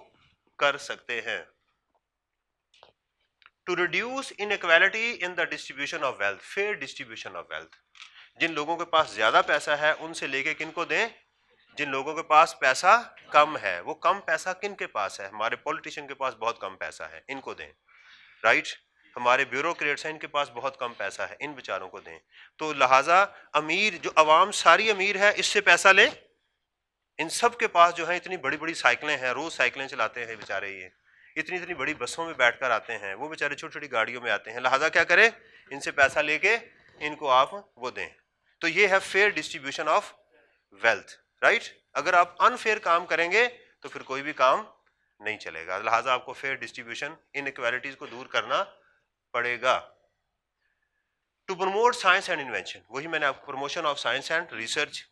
कर सकते हैं। To reduce inequality in the distribution of wealth, fair distribution of wealth. जिन लोगों के पास ज्यादा पैसा है उनसे लेके किनको दें, जिन लोगों के पास पैसा कम है। वो कम पैसा किन के पास है, हमारे पॉलिटिशियन के पास बहुत कम पैसा है, इनको दें, राइट। हमारे ब्यूरोक्रेट्स हैं, इनके पास बहुत कम पैसा है, इन बेचारों को दें। तो लिहाजा अमीर जो अवाम सारी अमीर है, इससे पैसा ले, इन सब के पास जो है इतनी बड़ी बड़ी साइकिलें हैं, रोज साइकिलें चलाते हैं बेचारे, ये इतनी इतनी बड़ी बसों में बैठकर आते हैं, वो बेचारे छोटी छोटी गाड़ियों में आते हैं। लिहाजा क्या करें, इनसे पैसा लेके इनको आप वो दें। तो ये है fair distribution of wealth, right. अगर आप अनफेयर काम करेंगे तो फिर कोई भी काम नहीं चलेगा। लिहाजा आपको फेयर डिस्ट्रीब्यूशन, इनइक्वालिटीज को दूर करना पड़ेगा। To promote science and invention, वही मैंने आपको, promotion of science and research.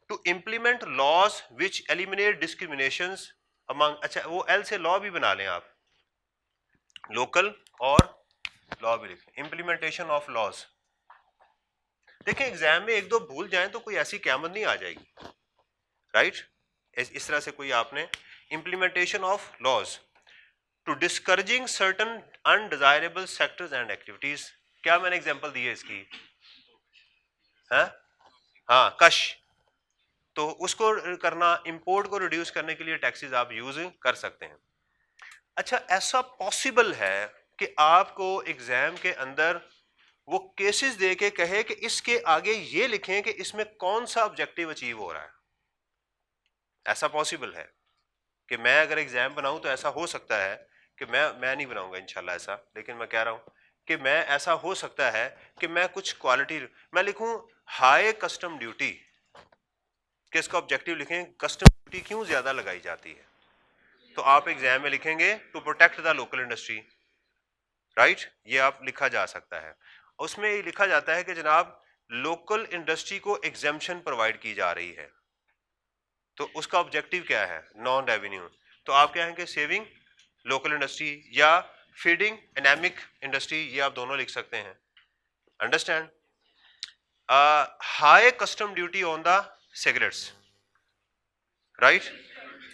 To implement laws which eliminate discriminations among, अच्छा वो एल से लॉ भी बना लें आप, लोकल और लॉ भी लिखें, इम्प्लीमेंटेशन ऑफ लॉज। देखें एग्जाम में एक दो भूल जाएं तो कोई ऐसी क़यामत नहीं आ जाएगी, राइट। इस तरह से कोई आपने implementation of laws to discouraging certain undesirable sectors and activities. क्या मैंने एग्जांपल दी है इसकी, है हाँ, कश, तो उसको करना, इंपोर्ट को रिड्यूस करने के लिए टैक्सेस आप यूज कर सकते हैं। अच्छा, ऐसा पॉसिबल है कि आपको एग्जाम के अंदर वो केसेस दे के कहे कि इसके आगे ये लिखें कि इसमें कौन सा ऑब्जेक्टिव अचीव हो रहा है। ऐसा पॉसिबल है कि मैं अगर एग्जाम बनाऊं तो ऐसा हो सकता है कि मैं नहीं बनाऊंगा इंशाल्लाह ऐसा, लेकिन मैं कह रहा हूं कि मैं, ऐसा हो सकता है कि मैं कुछ क्वालिटी मैं लिखूं, हाई कस्टम ड्यूटी, कि इसका ऑब्जेक्टिव लिखें कस्टम ड्यूटी क्यों ज्यादा लगाई जाती है, तो आप एग्जाम में लिखेंगे to protect the local industry, right. ये आप लिखा जा सकता है। उसमें ये लिखा जाता है कि जनाब लोकल इंडस्ट्री को एग्जेम्पशन प्रोवाइड की जा रही है, तो उसका ऑब्जेक्टिव क्या है, नॉन रेवेन्यू, तो आप क्या कहेंगे, सेविंग लोकल इंडस्ट्री या फीडिंग एनामिक इंडस्ट्री, ये आप दोनों लिख सकते हैं। Understand? High custom duty on the cigarettes, right,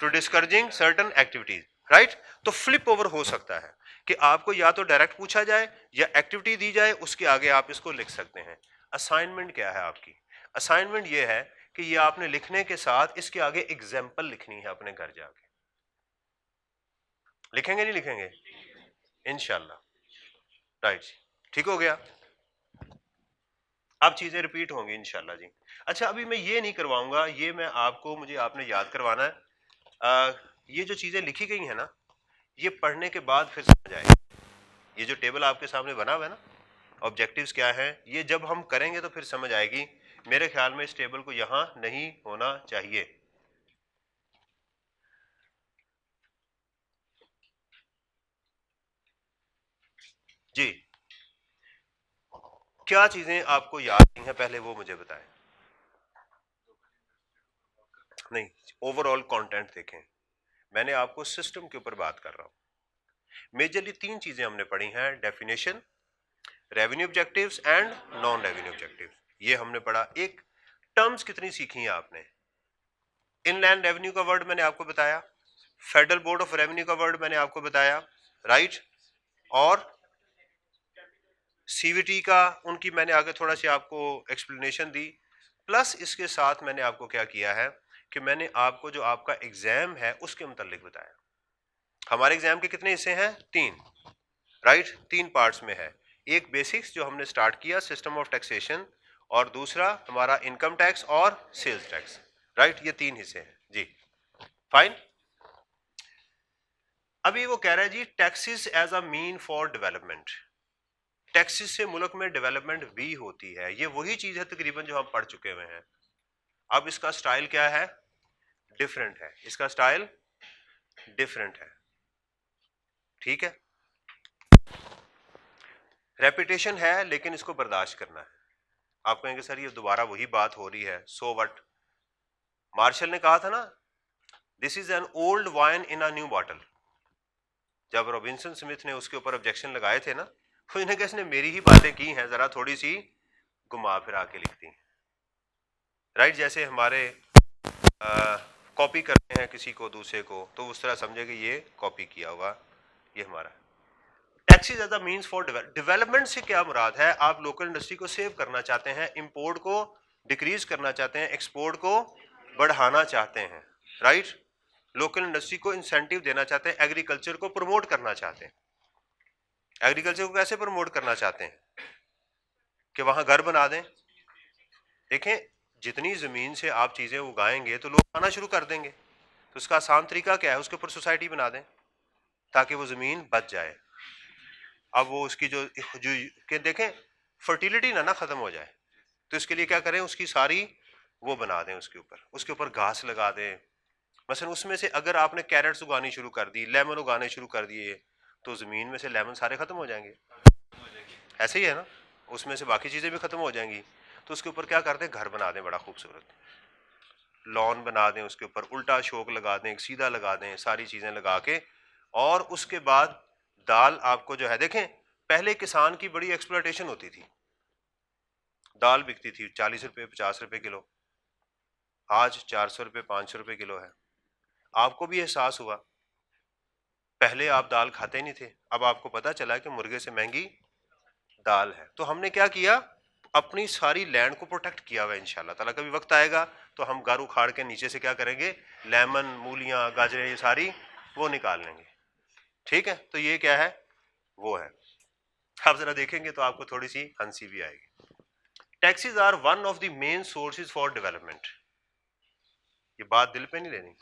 to discouraging certain activities, right. तो फ्लिप ओवर हो सकता है कि आपको या तो डायरेक्ट पूछा जाए या एक्टिविटी दी जाए, उसके आगे आप इसको लिख सकते हैं। असाइनमेंट क्या है आपकी? असाइनमेंट ये है कि ये आपने लिखने के साथ इसके आगे एग्जाम्पल लिखनी है अपने घर जाके। लिखेंगे नहीं लिखेंगे? इंशाल्लाह, राइट, ठीक हो गया। अब चीजें रिपीट होंगी इंशाल्लाह जी। अच्छा, अभी मैं ये नहीं करवाऊंगा, ये मैं आपको, मुझे आपने याद करवाना है। ये जो चीजें लिखी गई हैं ना, ये पढ़ने के बाद फिर समझ आएगी। ये जो टेबल आपके सामने बना हुआ है ना, ऑब्जेक्टिव्स क्या है, ये जब हम करेंगे तो फिर समझ आएगी। मेरे ख्याल में इस टेबल को यहां नहीं होना चाहिए। जी, क्या चीजें आपको याद नहीं है पहले वो मुझे बताएं। नहीं, ओवरऑल कंटेंट देखें, मैंने आपको सिस्टम के ऊपर बात कर रहा हूं। मेजरली तीन चीजें हमने पढ़ी हैं, definition, revenue objectives and non revenue objectives, ये हमने पढ़ा। एक टर्म्स कितनी सीखी हैं आपने? इनलैंड रेवेन्यू का वर्ड मैंने आपको बताया, फेडरल बोर्ड ऑफ रेवेन्यू का वर्ड मैंने आपको बताया, राइट, और सीवीटी का उनकी मैंने आगे थोड़ा सी आपको एक्सप्लेनेशन दी। प्लस इसके साथ मैंने आपको क्या किया है कि मैंने आपको जो आपका एग्जाम है उसके मुतालिक बताया। हमारे एग्जाम के कितने हिस्से हैं? तीन, राइट, तीन पार्ट्स में है। एक बेसिक्स जो हमने स्टार्ट किया, सिस्टम ऑफ टैक्सेशन, और दूसरा हमारा इनकम टैक्स और सेल्स टैक्स, राइट, ये तीन हिस्से हैं जी। फाइन। अभी वो कह रहा है जी, taxes as a mean for development, taxes से मुल्क में डेवलपमेंट भी होती है। ये वही चीज है तकरीबन जो हम पढ़ चुके हुए हैं। अब इसका स्टाइल क्या है? डिफरेंट है, इसका स्टाइल डिफरेंट है, ठीक है। रेपिटेशन है लेकिन इसको बर्दाश्त करना है। आप कहेंगे सर ये दोबारा वही बात हो रही है, सो व्हाट। मार्शल ने कहा था ना, this is an old wine in a new bottle. जब रॉबिन्सन स्मिथ ने उसके ऊपर ऑब्जेक्शन लगाए थे ना, तो इन्हें इसने मेरी ही बातें की हैं, जरा थोड़ी सी घुमा फिरा के लिखती हैं, राइट। जैसे हमारे कॉपी करते हैं किसी को दूसरे को, तो उस तरह समझे कि ये कॉपी किया हुआ, ये हमारा। Taxes as a means for development से क्या मुराद है? आप लोकल इंडस्ट्री को सेव करना चाहते हैं, इंपोर्ट को डिक्रीज करना चाहते हैं, एक्सपोर्ट को बढ़ाना चाहते हैं, राइट। लोकल इंडस्ट्री को इंसेंटिव देना चाहते हैं, एग्रीकल्चर को प्रमोट करना चाहते हैं। एग्रीकल्चर को कैसे प्रमोट करना चाहते हैं? कि वहां घर बना दें। देखें, जितनी जमीन से आप चीजें उगाएंगे तो लोग खाना शुरू कर देंगे। तो उसका आसान तरीका क्या है? उसके ऊपर सोसाइटी बना दें ताकि वो जमीन बच जाए। अब वो उसकी जो जो कि देखें, फर्टिलिटी ना खत्म हो जाए, तो इसके लिए क्या करें, उसकी सारी वो बना दें, उसके ऊपर घास लगा दें। मसलन उसमें से अगर आपने कैरेट्स उगानी शुरू कर दी, लेमन उगाने शुरू कर दिए, तो जमीन में से लेमन सारे खत्म हो जाएंगे। ऐसे ही है ना, उसमें से बाकी चीजें भी खत्म हो जाएंगी। तो उसके ऊपर क्या कर दें, घर बना दें, बड़ा खूबसूरत लॉन बना दें, उसके ऊपर उल्टा शोक लगा दें, एक सीधा लगा दें, सारी चीजें लगा के। और उसके बाद दाल आपको जो है, देखें पहले किसान की बड़ी एक्सप्लॉयटेशन होती थी, दाल बिकती थी 40 रुपए 50 रुपए किलो, आज 400 रुपए 500 रुपए किलो है। आपको भी एहसास हुआ, पहले आप दाल खाते नहीं थे, अब आपको पता चला कि मुर्गे से महंगी दाल है। तो हमने क्या किया, अपनी सारी लैंड को प्रोटेक्ट किया हुआ है। इंशाल्लाह ताला कभी वक्त आएगा तो हम घर उखाड़ के नीचे से क्या करेंगे, लेमन, मूलियां, गाजरें, ये सारी वो निकाल लेंगे, ठीक है। तो ये क्या है, वो है। आप जरा देखेंगे तो आपको थोड़ी सी हंसी भी आएगी। Taxes are one of the main sources for development, ये बात दिल पे नहीं लेनी।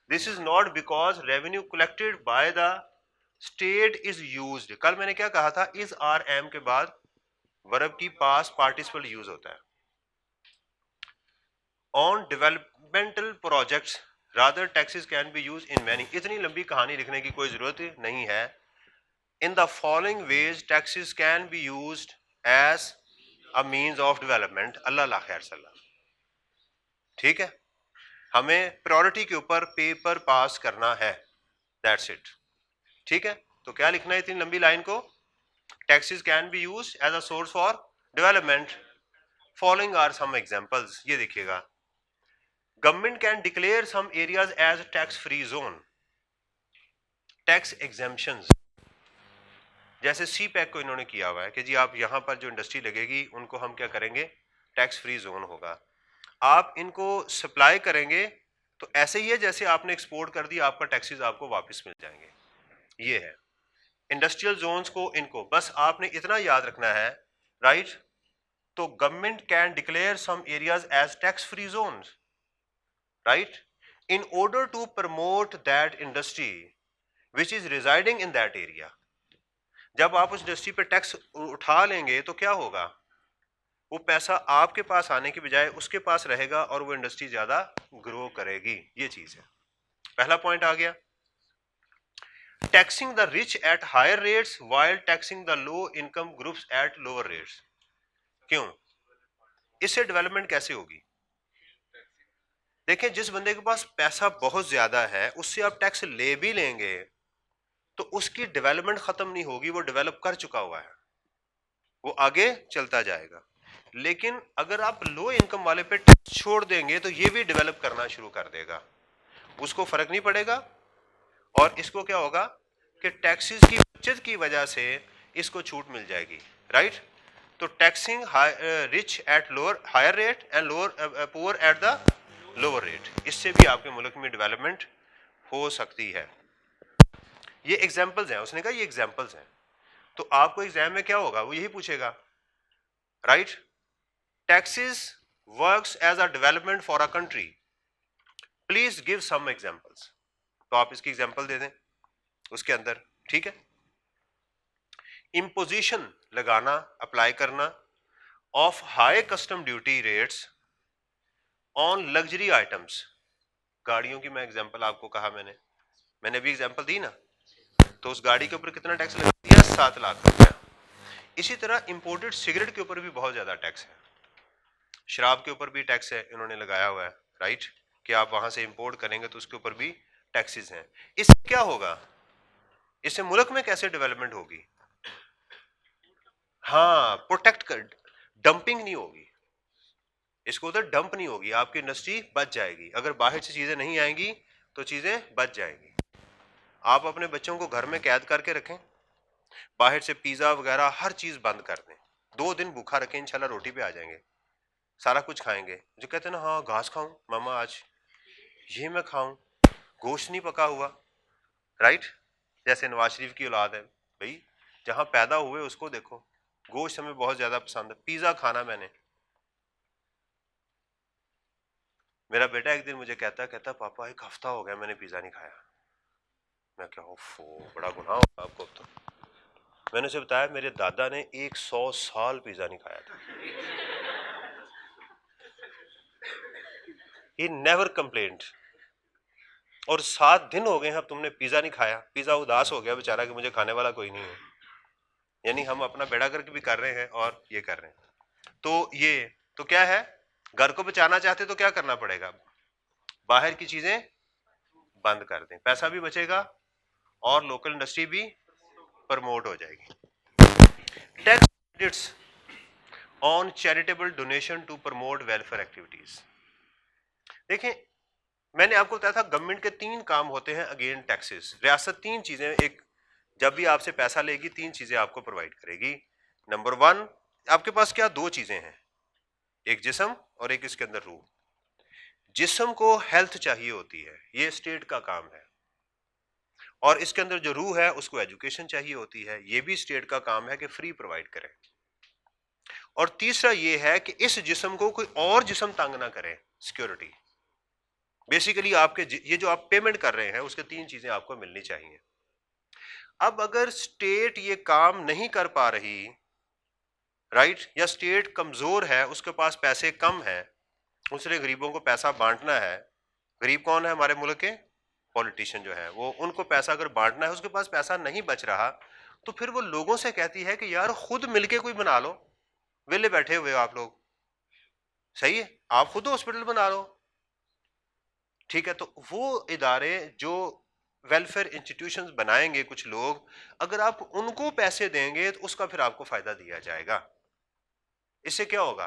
This is not because revenue collected by the state is used. कल मैंने क्या कहा था, इज आर एम के बाद वर्ब की पास पार्टिसिपल यूज होता है। On developmental projects rather taxes can be use in many. इतनी लंबी कहानी लिखने की कोई जरूरत नहीं है। In the following ways taxes can be used as a means of development. अल्लाह ला खैर सल्ला, ठीक है। हमें प्रायोरिटी के ऊपर पेपर पास करना है। That's it. ठीक है, तो क्या लिखना है इतनी लंबी लाइन को? Taxes can be used as a source for development. Following are some examples, ये देखिएगा। Government can declare some areas as tax free zone. Tax exemptions, जैसे सी पैक को इन्होंने किया हुआ है कि जी आप यहां पर जो इंडस्ट्री लगेगी उनको हम क्या करेंगे, टैक्स फ्री जोन होगा। आप इनको सप्लाई करेंगे तो ऐसे ही है जैसे आपने एक्सपोर्ट कर दिया, आपका टैक्सेस आपको वापस मिल जाएंगे। ये है इंडस्ट्रियल जोन्स को, इनको बस आपने इतना याद रखना है, राइट। तो government can declare some areas as tax free zones, right, in order to promote that industry which is residing in that area। जब आप उस इंडस्ट्री पे टैक्स उठा लेंगे तो क्या होगा, वो पैसा आपके पास आने की बजाय उसके पास रहेगा और वो इंडस्ट्री ज्यादा ग्रो करेगी। ये चीज है, पहला पॉइंट आ गया। Taxing the rich at higher rates while taxing the low income groups at lower rates. क्यों? इससे डेवलपमेंट कैसे होगी? देखिए, जिस बंदे के पास पैसा बहुत ज्यादा है उससे आप टैक्स ले भी लेंगे तो उसकी डेवलपमेंट खत्म नहीं होगी, वो डेवलप कर चुका हुआ है, वो आगे चलता जाएगा। लेकिन अगर आप लो इनकम वाले पे टैक्स छोड़ देंगे तो ये भी डेवलप करना शुरू कर देगा, उसको फर्क नहीं पड़ेगा। और इसको क्या होगा कि टैक्सेस की बचत की वजह से इसको छूट मिल जाएगी, राइट। तो taxing rich at lower higher rate and lower poor at the lower rate, इससे भी आपके मुल्क में डेवलपमेंट हो सकती है। ये एग्जांपल्स हैं, उसने कहा ये एग्जांपल्स हैं। तो आपको एग्जाम में क्या होगा, वो यही पूछेगा, right. Taxes works as a development for a country, please give some examples. तो आप इसकी एग्जांपल दे दें उसके अंदर, ठीक है। इंपोजिशन लगाना, अप्लाई करना of high custom duty rates on luxury items. गाड़ियों की मैं एग्जांपल आपको कहा, मैंने अभी एग्जांपल दी ना, तो उस गाड़ी के ऊपर कितना टैक्स लगा दिया, 7 लाख रुपया। इसी तरह इंपोर्टेड सिगरेट के ऊपर भी बहुत ज्यादा टैक्स है, शराब के ऊपर भी टैक्स है, इन्होंने लगाया हुआ है, राइट, कि आप वहां से इंपोर्ट करेंगे तो उसके ऊपर भी टैक्सेस हैं। इससे क्या होगा, इससे मुल्क में कैसे डेवलपमेंट होगी? हाँ, प्रोटेक्ट कर, डंपिंग नहीं होगी, इसको उधर डंप नहीं होगी, आपकी इंडस्ट्री बच जाएगी। अगर बाहर से चीजें नहीं आएंगी तो चीजें बच जाएंगी। आप अपने बच्चों को घर में कैद करके रखें, बाहर से पिज्जा वगैरह हर चीज बंद कर दें, 2 दिन भूखा रखें, इंशाल्लाह रोटी पे आ जाएंगे, सारा कुछ खाएंगे। जो कहते हैं ना, हाँ घास खाऊं मामा आज, ये मैं खाऊं, गोश्त नहीं पका हुआ, राइट। जैसे नवाज शरीफ की औलाद है भाई, जहां पैदा हुए उसको देखो, गोश्त हमें बहुत ज्यादा पसंद है, पिज्जा खाना मैंने। मेरा बेटा एक दिन मुझे कहता पापा 1 हफ्ता हो गया मैंने पिज्जा नहीं खाया। मैं क्या, ओफो, बड़ा गुनाह होगा आपको तो। मैंने उसे बताया मेरे दादा ने 100 साल पिज्जा नहीं खाया था। He never complaint. और 7 दिन हो गए हैं अब तुमने पिज्जा नहीं खाया। पिज्जा उदास हो गया बेचारा कि मुझे खाने वाला कोई नहीं है। यानी हम अपना बेड़ा करके भी कर रहे हैं और ये कर रहे हैं। तो ये तो क्या है, घर को बचाना चाहते तो क्या करना पड़ेगा, बाहर की चीजें बंद कर दें, पैसा भी बचेगा और लोकल इंडस्ट्री भी प्रमोट हो जाएगी। Tax credits on charitable donation to promote welfare activities. देखें, मैंने आपको बताया था गवर्नमेंट के 3 काम होते हैं अगेन टैक्सेस। रियासत 3 चीजें, एक जब भी आपसे पैसा लेगी 3 चीजें आपको प्रोवाइड करेगी। नंबर 1, आपके पास क्या 2 चीजें हैं, एक जिस्म और एक इसके अंदर रूह। जिस्म को हेल्थ चाहिए होती है, ये स्टेट का काम है, और इसके अंदर जो रूह है उसको एजुकेशन चाहिए होती है, ये भी स्टेट का काम है कि फ्री प्रोवाइड करें। और तीसरा ये है कि इस जिस्म को कोई और जिस्म तंग ना करे, सिक्योरिटी। बेसिकली आपके ये जो आप पेमेंट कर रहे हैं उसके 3 चीजें आपको मिलनी चाहिए। अब अगर स्टेट ये काम नहीं कर पा रही, राइट, या स्टेट कमजोर है, उसके पास पैसे कम है, उसने गरीबों को पैसा बांटना है। गरीब कौन है हमारे मुल्क के? पॉलिटिशियन जो है, वो उनको पैसा अगर बांटना है, उसके पास पैसा नहीं बच रहा, तो फिर वो लोगों से कहती है कि यार खुद मिलके कोई बना लो, वेले बैठे हुए आप लोग, सही है, आप खुद हॉस्पिटल बना लो, ठीक है। तो वो इदारे जो वेलफेयर इंस्टीट्यूशंस बनाएंगे कुछ लोग, अगर आप उनको पैसे देंगे तो उसका फिर आपको फायदा दिया जाएगा। इससे क्या होगा?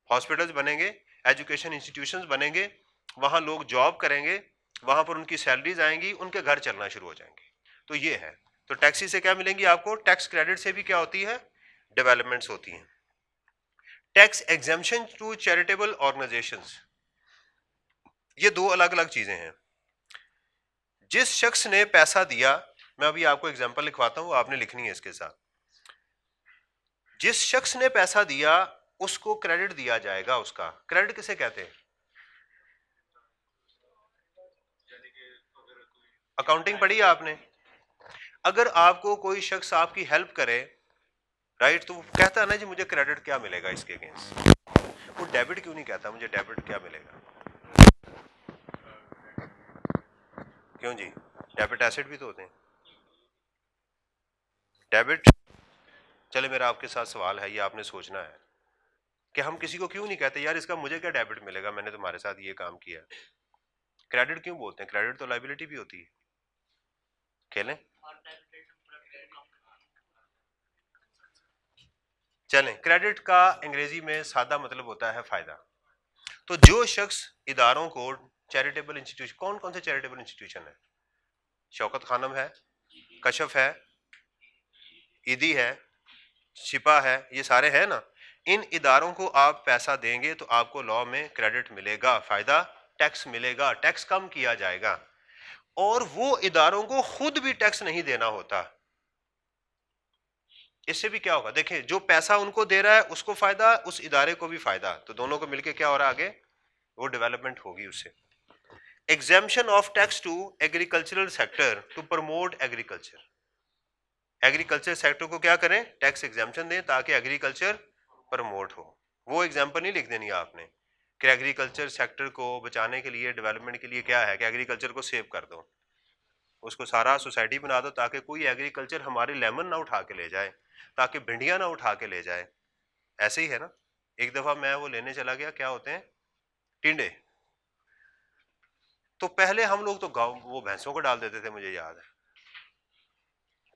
हॉस्पिटल्स बनेंगे, एजुकेशन इंस्टीट्यूशंस बनेंगे, वहां लोग जॉब करेंगे, वहां पर उनकी सैलरीज आएंगी, उनके घर चलना शुरू हो जाएंगे। तो ये है। तो टैक्सी से क्या मिलेंगी आपको? टैक्स क्रेडिट से भी क्या होती है? डेवलपमेंट्स होती हैं। Tax exemption to charitable organizations, ये दो अलग अलग चीजें हैं। जिस शख्स ने पैसा दिया, मैं अभी आपको एग्जांपल लिखवाता हूं, आपने लिखनी है इसके साथ। जिस शख्स ने पैसा दिया उसको क्रेडिट दिया जाएगा। उसका क्रेडिट किसे कहते हैं? अकाउंटिंग पढ़ी है आपने? अगर आपको कोई शख्स आपकी हेल्प करे, राइट, तो वो कहता है ना जी मुझे क्रेडिट क्या मिलेगा इसके अगेंस्ट। वो डेबिट क्यों नहीं कहता मुझे डेबिट क्या मिलेगा? क्यों जी? डेबिट एसेट भी तो होते हैं। डेबिट, चले मेरा आपके साथ सवाल है, ये आपने सोचना है कि हम किसी को क्यों नहीं कहते यार इसका मुझे क्या डेबिट मिलेगा, मैंने तुम्हारे साथ ये काम किया। क्रेडिट क्यों बोलते हैं? क्रेडिट तो लाइबिलिटी भी होती है। खेलें, चलें। क्रेडिट का अंग्रेजी में सादा मतलब होता है फायदा। तो जो शख्स इदारों को, चैरिटेबल इंस्टीट्यूशन, कौन कौन से चैरिटेबल इंस्टीट्यूशन है? शौकत खानम है, कशफ है, ईदी है, शिपा है, ये सारे हैं ना। इन इदारों को आप पैसा देंगे तो आपको लॉ में क्रेडिट मिलेगा, फायदा टैक्स मिलेगा, टैक्स कम किया जाएगा। और वो इदारों को खुद भी टैक्स नहीं देना होता। इससे भी क्या होगा? देखिए, जो पैसा उनको दे रहा है उसको फायदा, उस इदारे को भी फायदा, तो दोनों को मिलकर क्या हो रहा है आगे? वो डेवलपमेंट होगी उससे। Exemption of tax to agricultural sector to promote agriculture. Agriculture sector को क्या करें? टैक्स एग्जेम्पशन दें ताकि एग्रीकल्चर प्रमोट हो। वो एग्जाम्पल नहीं लिख देनी आपने कि एग्रीकल्चर सेक्टर को बचाने के लिए, डेवलपमेंट के लिए क्या है कि एग्रीकल्चर को सेव कर दो, उसको सारा सोसाइटी बना दो ताकि कोई एग्रीकल्चर हमारे लेमन ना उठा के ले जाए, ताकि भिंडियां ना उठा के ले जाए। ऐसे ही है ना। एक दफा मैं वो लेने चला गया, क्या होते हैं? टिंडे। तो पहले हम लोग तो गाँव वो भैंसों को डाल देते थे, मुझे याद है।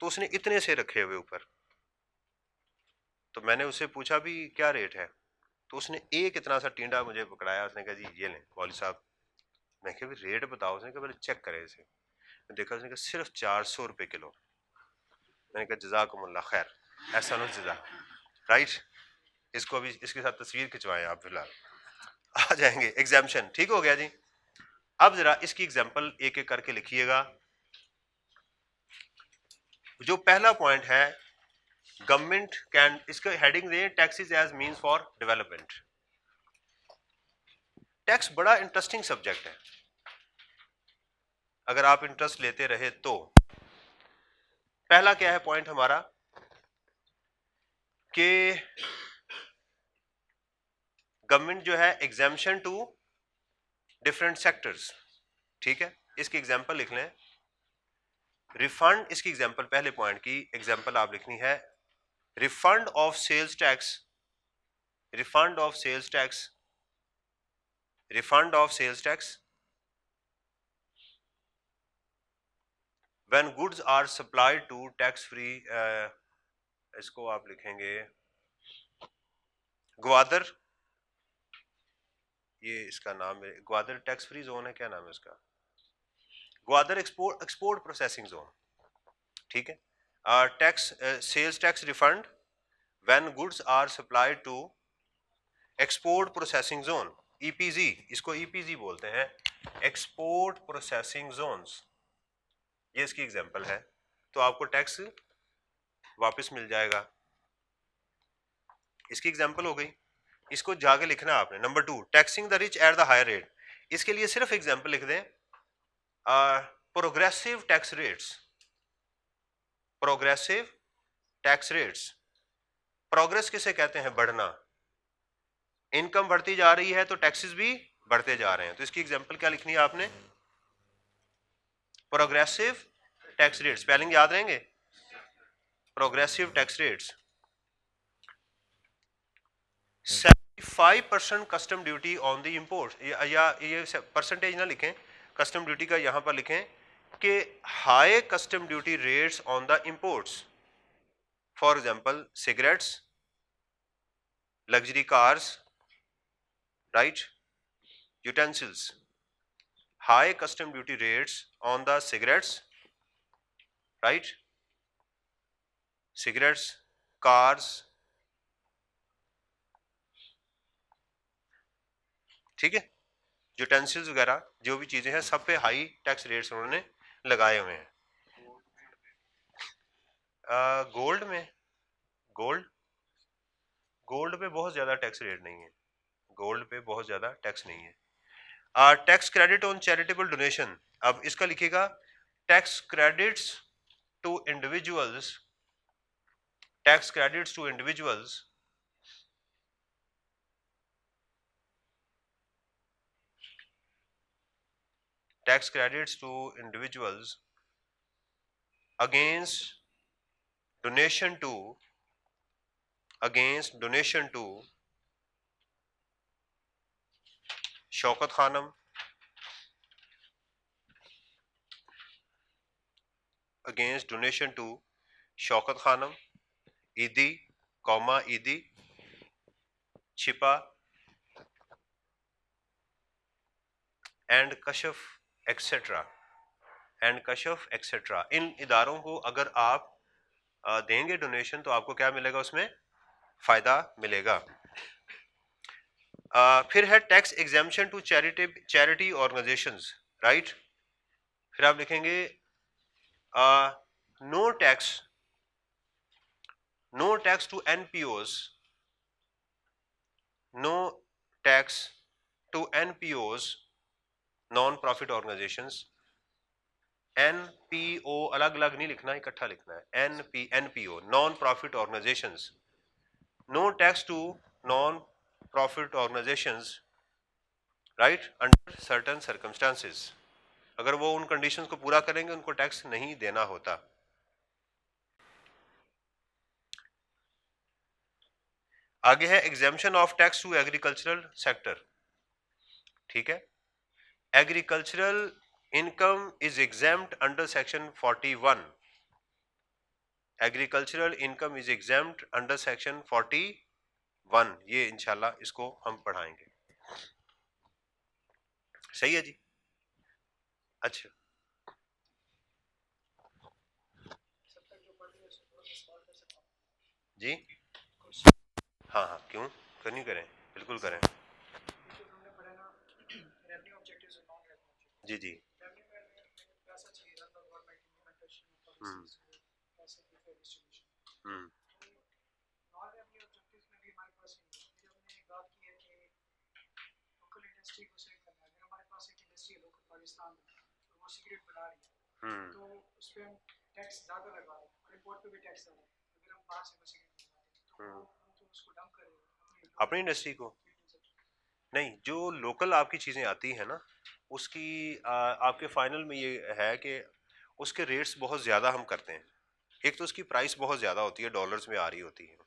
तो उसने इतने से रखे हुए ऊपर, तो मैंने उससे पूछा भी क्या रेट है, तो उसने एक इतना सा टिंडा मुझे पकड़ाया, उसने कहा जी ये लें मौलवी साहब। मैं कहा रेट बताओ। उसने कहा पहले चेक करें इसे। देखा, उसने कहा सिर्फ 400 रुपए किलो। मैंने कहा जज़ाकुमुल्लाह खैर, ऐसा नो जज़ा, राइट। इसको अभी इसके साथ तस्वीर खिंचवाएं आप, फिलहाल आ जाएंगे। एग्जाम्पशन ठीक हो गया जी। अब जरा इसकी एग्जाम्पल एक एक करके लिखिएगा। जो पहला पॉइंट है, गवर्नमेंट कैन, इसका हेडिंग दें taxes as means for development. Tax बड़ा इंटरेस्टिंग सब्जेक्ट है, अगर आप इंटरेस्ट लेते रहे तो। पहला क्या है पॉइंट हमारा कि गवर्नमेंट जो है एग्जाम्पशन टू डिफरेंट सेक्टर्स, ठीक है। इसकी एग्जांपल लिख लें। रिफंड, इसकी एग्जांपल, पहले पॉइंट की एग्जांपल आप लिखनी है, refund of sales tax, refund of sales tax, refund of sales tax when goods are supplied to tax free. इसको आप लिखेंगे ग्वादर, ये इसका नाम है ग्वादर टैक्स फ्री जोन है, क्या नाम है इसका? ग्वादर एक्सपोर्ट प्रोसेसिंग जोन, ठीक है। Tax sales tax refund when goods are supplied to export processing zone, EPG, इसको ईपीजी बोलते हैं, एक्सपोर्ट प्रोसेसिंग जोन्स। ये इसकी एग्जांपल है। तो आपको टैक्स वापस मिल जाएगा। इसकी एग्जांपल हो गई। इसको जाके लिखना आपने। Number 2, taxing the rich at the higher rate. इसके लिए सिर्फ एग्जांपल लिख दें, progressive tax rates, progressive tax rates. Progress किसे कहते हैं? बढ़ना। इनकम बढ़ती जा रही है तो टैक्सेस भी बढ़ते जा रहे हैं। तो इसकी एग्जांपल क्या लिखनी है आपने? प्रोग्रेसिव टैक्स रेट, स्पेलिंग याद रहेंगे, progressive tax rates. 75% custom duty on the import, या ये परसेंटेज ना लिखें, कस्टम ड्यूटी का यहां पर लिखें कि high custom duty rates on the imports, for example cigarettes, luxury cars, right, utensils, high custom duty rates on the cigarettes, right, cigarettes, cars, ठीक है, यूटेंसिल्स वगैरह जो भी चीजें हैं सब पे हाई टैक्स रेट्स उन्होंने लगाए हुए हैं। गोल्ड में, गोल्ड गोल्ड पे बहुत ज्यादा टैक्स रेट नहीं है, गोल्ड पे बहुत ज्यादा टैक्स नहीं है। Tax credit on charitable donation, अब इसका लिखिएगा tax credits to individuals, tax credits to individuals, tax credits to individuals against donation to, against donation to Shaukat Khanum, against donation to Shaukat Khanum, Edhi comma Edhi, Chhipa and Kashf etcetera, and Kashf etcetera. इन इदारों को अगर आप देंगे donation तो आपको क्या मिलेगा, उसमें फायदा मिलेगा। फिर है tax exemption to charity organisations, right, फिर आप लिखेंगे no tax, no tax to NPOs, no tax to NPOs, non profit organisations, NPO अलग अलग नहीं लिखना, इकट्ठा लिखना है, एनपीओ non profit organisations, no tax to non profit organisations, right, under certain circumstances, अगर वो उन कंडीशंस को पूरा करेंगे उनको टैक्स नहीं देना होता। आगे है exemption of tax to agricultural sector, ठीक है, agricultural income is exempt under section 41, agricultural income is exempt under section 41, ये इंशाल्लाह इसको हम पढ़ाएंगे। सही है जी, अच्छा जी, हाँ हाँ क्यों क्यों नहीं करें, बिल्कुल करें, जी जी, हम्म हम्म अपनी इंडस्ट्री को नहीं, जो लोकल आपकी चीजें आती है ना उसकी आपके फाइनल में ये है कि उसके रेट्स बहुत ज्यादा हम करते हैं। एक तो उसकी प्राइस बहुत ज्यादा होती है, डॉलर्स में आ रही होती है,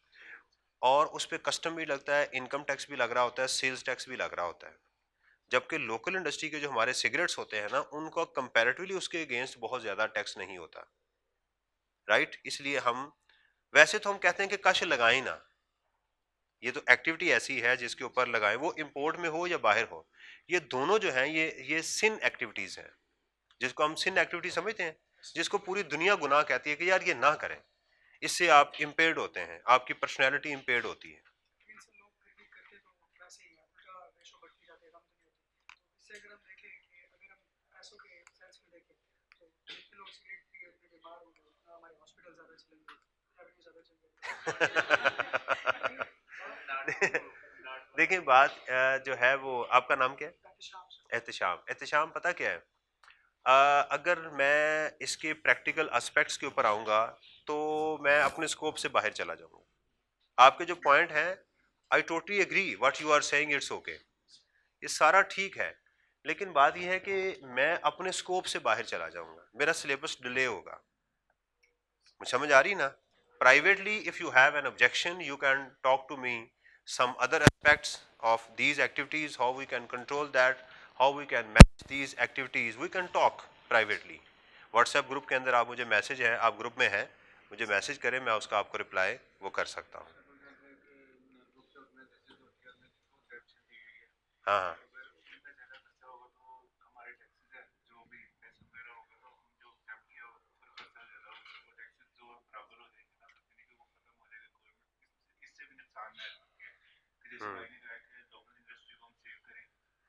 और उस पर कस्टम भी लगता है, इनकम टैक्स भी लग रहा होता है, सेल्स टैक्स भी लग रहा होता है। जबकि लोकल इंडस्ट्री के जो हमारे सिगरेट्स होते हैं ना उनको कंपैरेटिवली उसके अगेंस्ट बहुत ज्यादा टैक्स नहीं होता, राइट। इसलिए हम वैसे तो हम कहते हैं कि कश लगाएं ना, ये तो एक्टिविटी ऐसी है जिसके ऊपर लगाएं, वो इंपोर्ट में हो या बाहर हो, ये दोनों जो हैं ये सिन एक्टिविटीज हैं, जिसको हम सिन एक्टिविटी समझते हैं, जिसको पूरी दुनिया गुनाह कहती है कि यार ये ना करें, इससे आप इम्पेयर्ड होते हैं, आपकी पर्सनैलिटी इम्पेयर्ड होती है। देखिए बात जो है वो, आपका नाम क्या है? एहतशाम। एहतशाम पता क्या है, अगर मैं इसके प्रैक्टिकल एस्पेक्ट्स के ऊपर आऊंगा तो मैं अपने स्कोप से बाहर चला जाऊंगा। आपके जो पॉइंट है, I totally agree what you are saying, it's okay, ये सारा ठीक है, लेकिन बात यह है कि मैं अपने स्कोप से बाहर चला जाऊंगा, मेरा सिलेबस डिले होगा। मुझे समझ आ रही ना? Privately, if you have an objection, you can talk to me some other aspects of these activities, how we can control that, how we can manage these activities, we can talk privately. WhatsApp group के अंदर आप मुझे message है, आप group में हैं, मुझे message करें, मैं उसका आपको रिप्लाई वो कर सकता हूँ। हाँ हाँ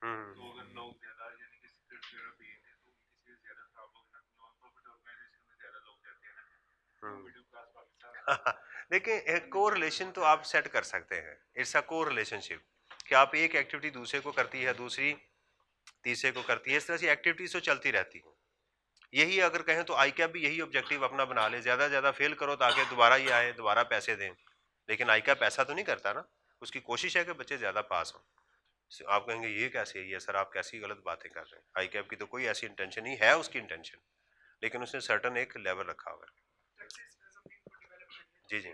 हम्म। देखिए एक को रिलेशन तो आप सेट कर सकते हैं, इट्स अ को रिलेशनशिप, कि आप एक एक्टिविटी दूसरे को करती है, दूसरी तीसरे को करती है, इस तरह से एक्टिविटीज तो चलती रहती है। यही अगर कहें तो आई कैप भी यही ऑब्जेक्टिव अपना बना ले, ज्यादा से ज्यादा फेल करो ताकि दोबारा ये आए, दोबारा पैसे दें। लेकिन आई कैप ऐसा तो नहीं करता ना, उसकी कोशिश है कि बच्चे ज्यादा पास हों। आप कहेंगे ये कैसे है, ये सर आप कैसी गलत बातें कर रहे हैं, आई कैप की तो कोई ऐसी इंटेंशन नहीं है, उसकी इंटेंशन, लेकिन उसने सर्टन एक लेवल रखा हुआ है। जी जी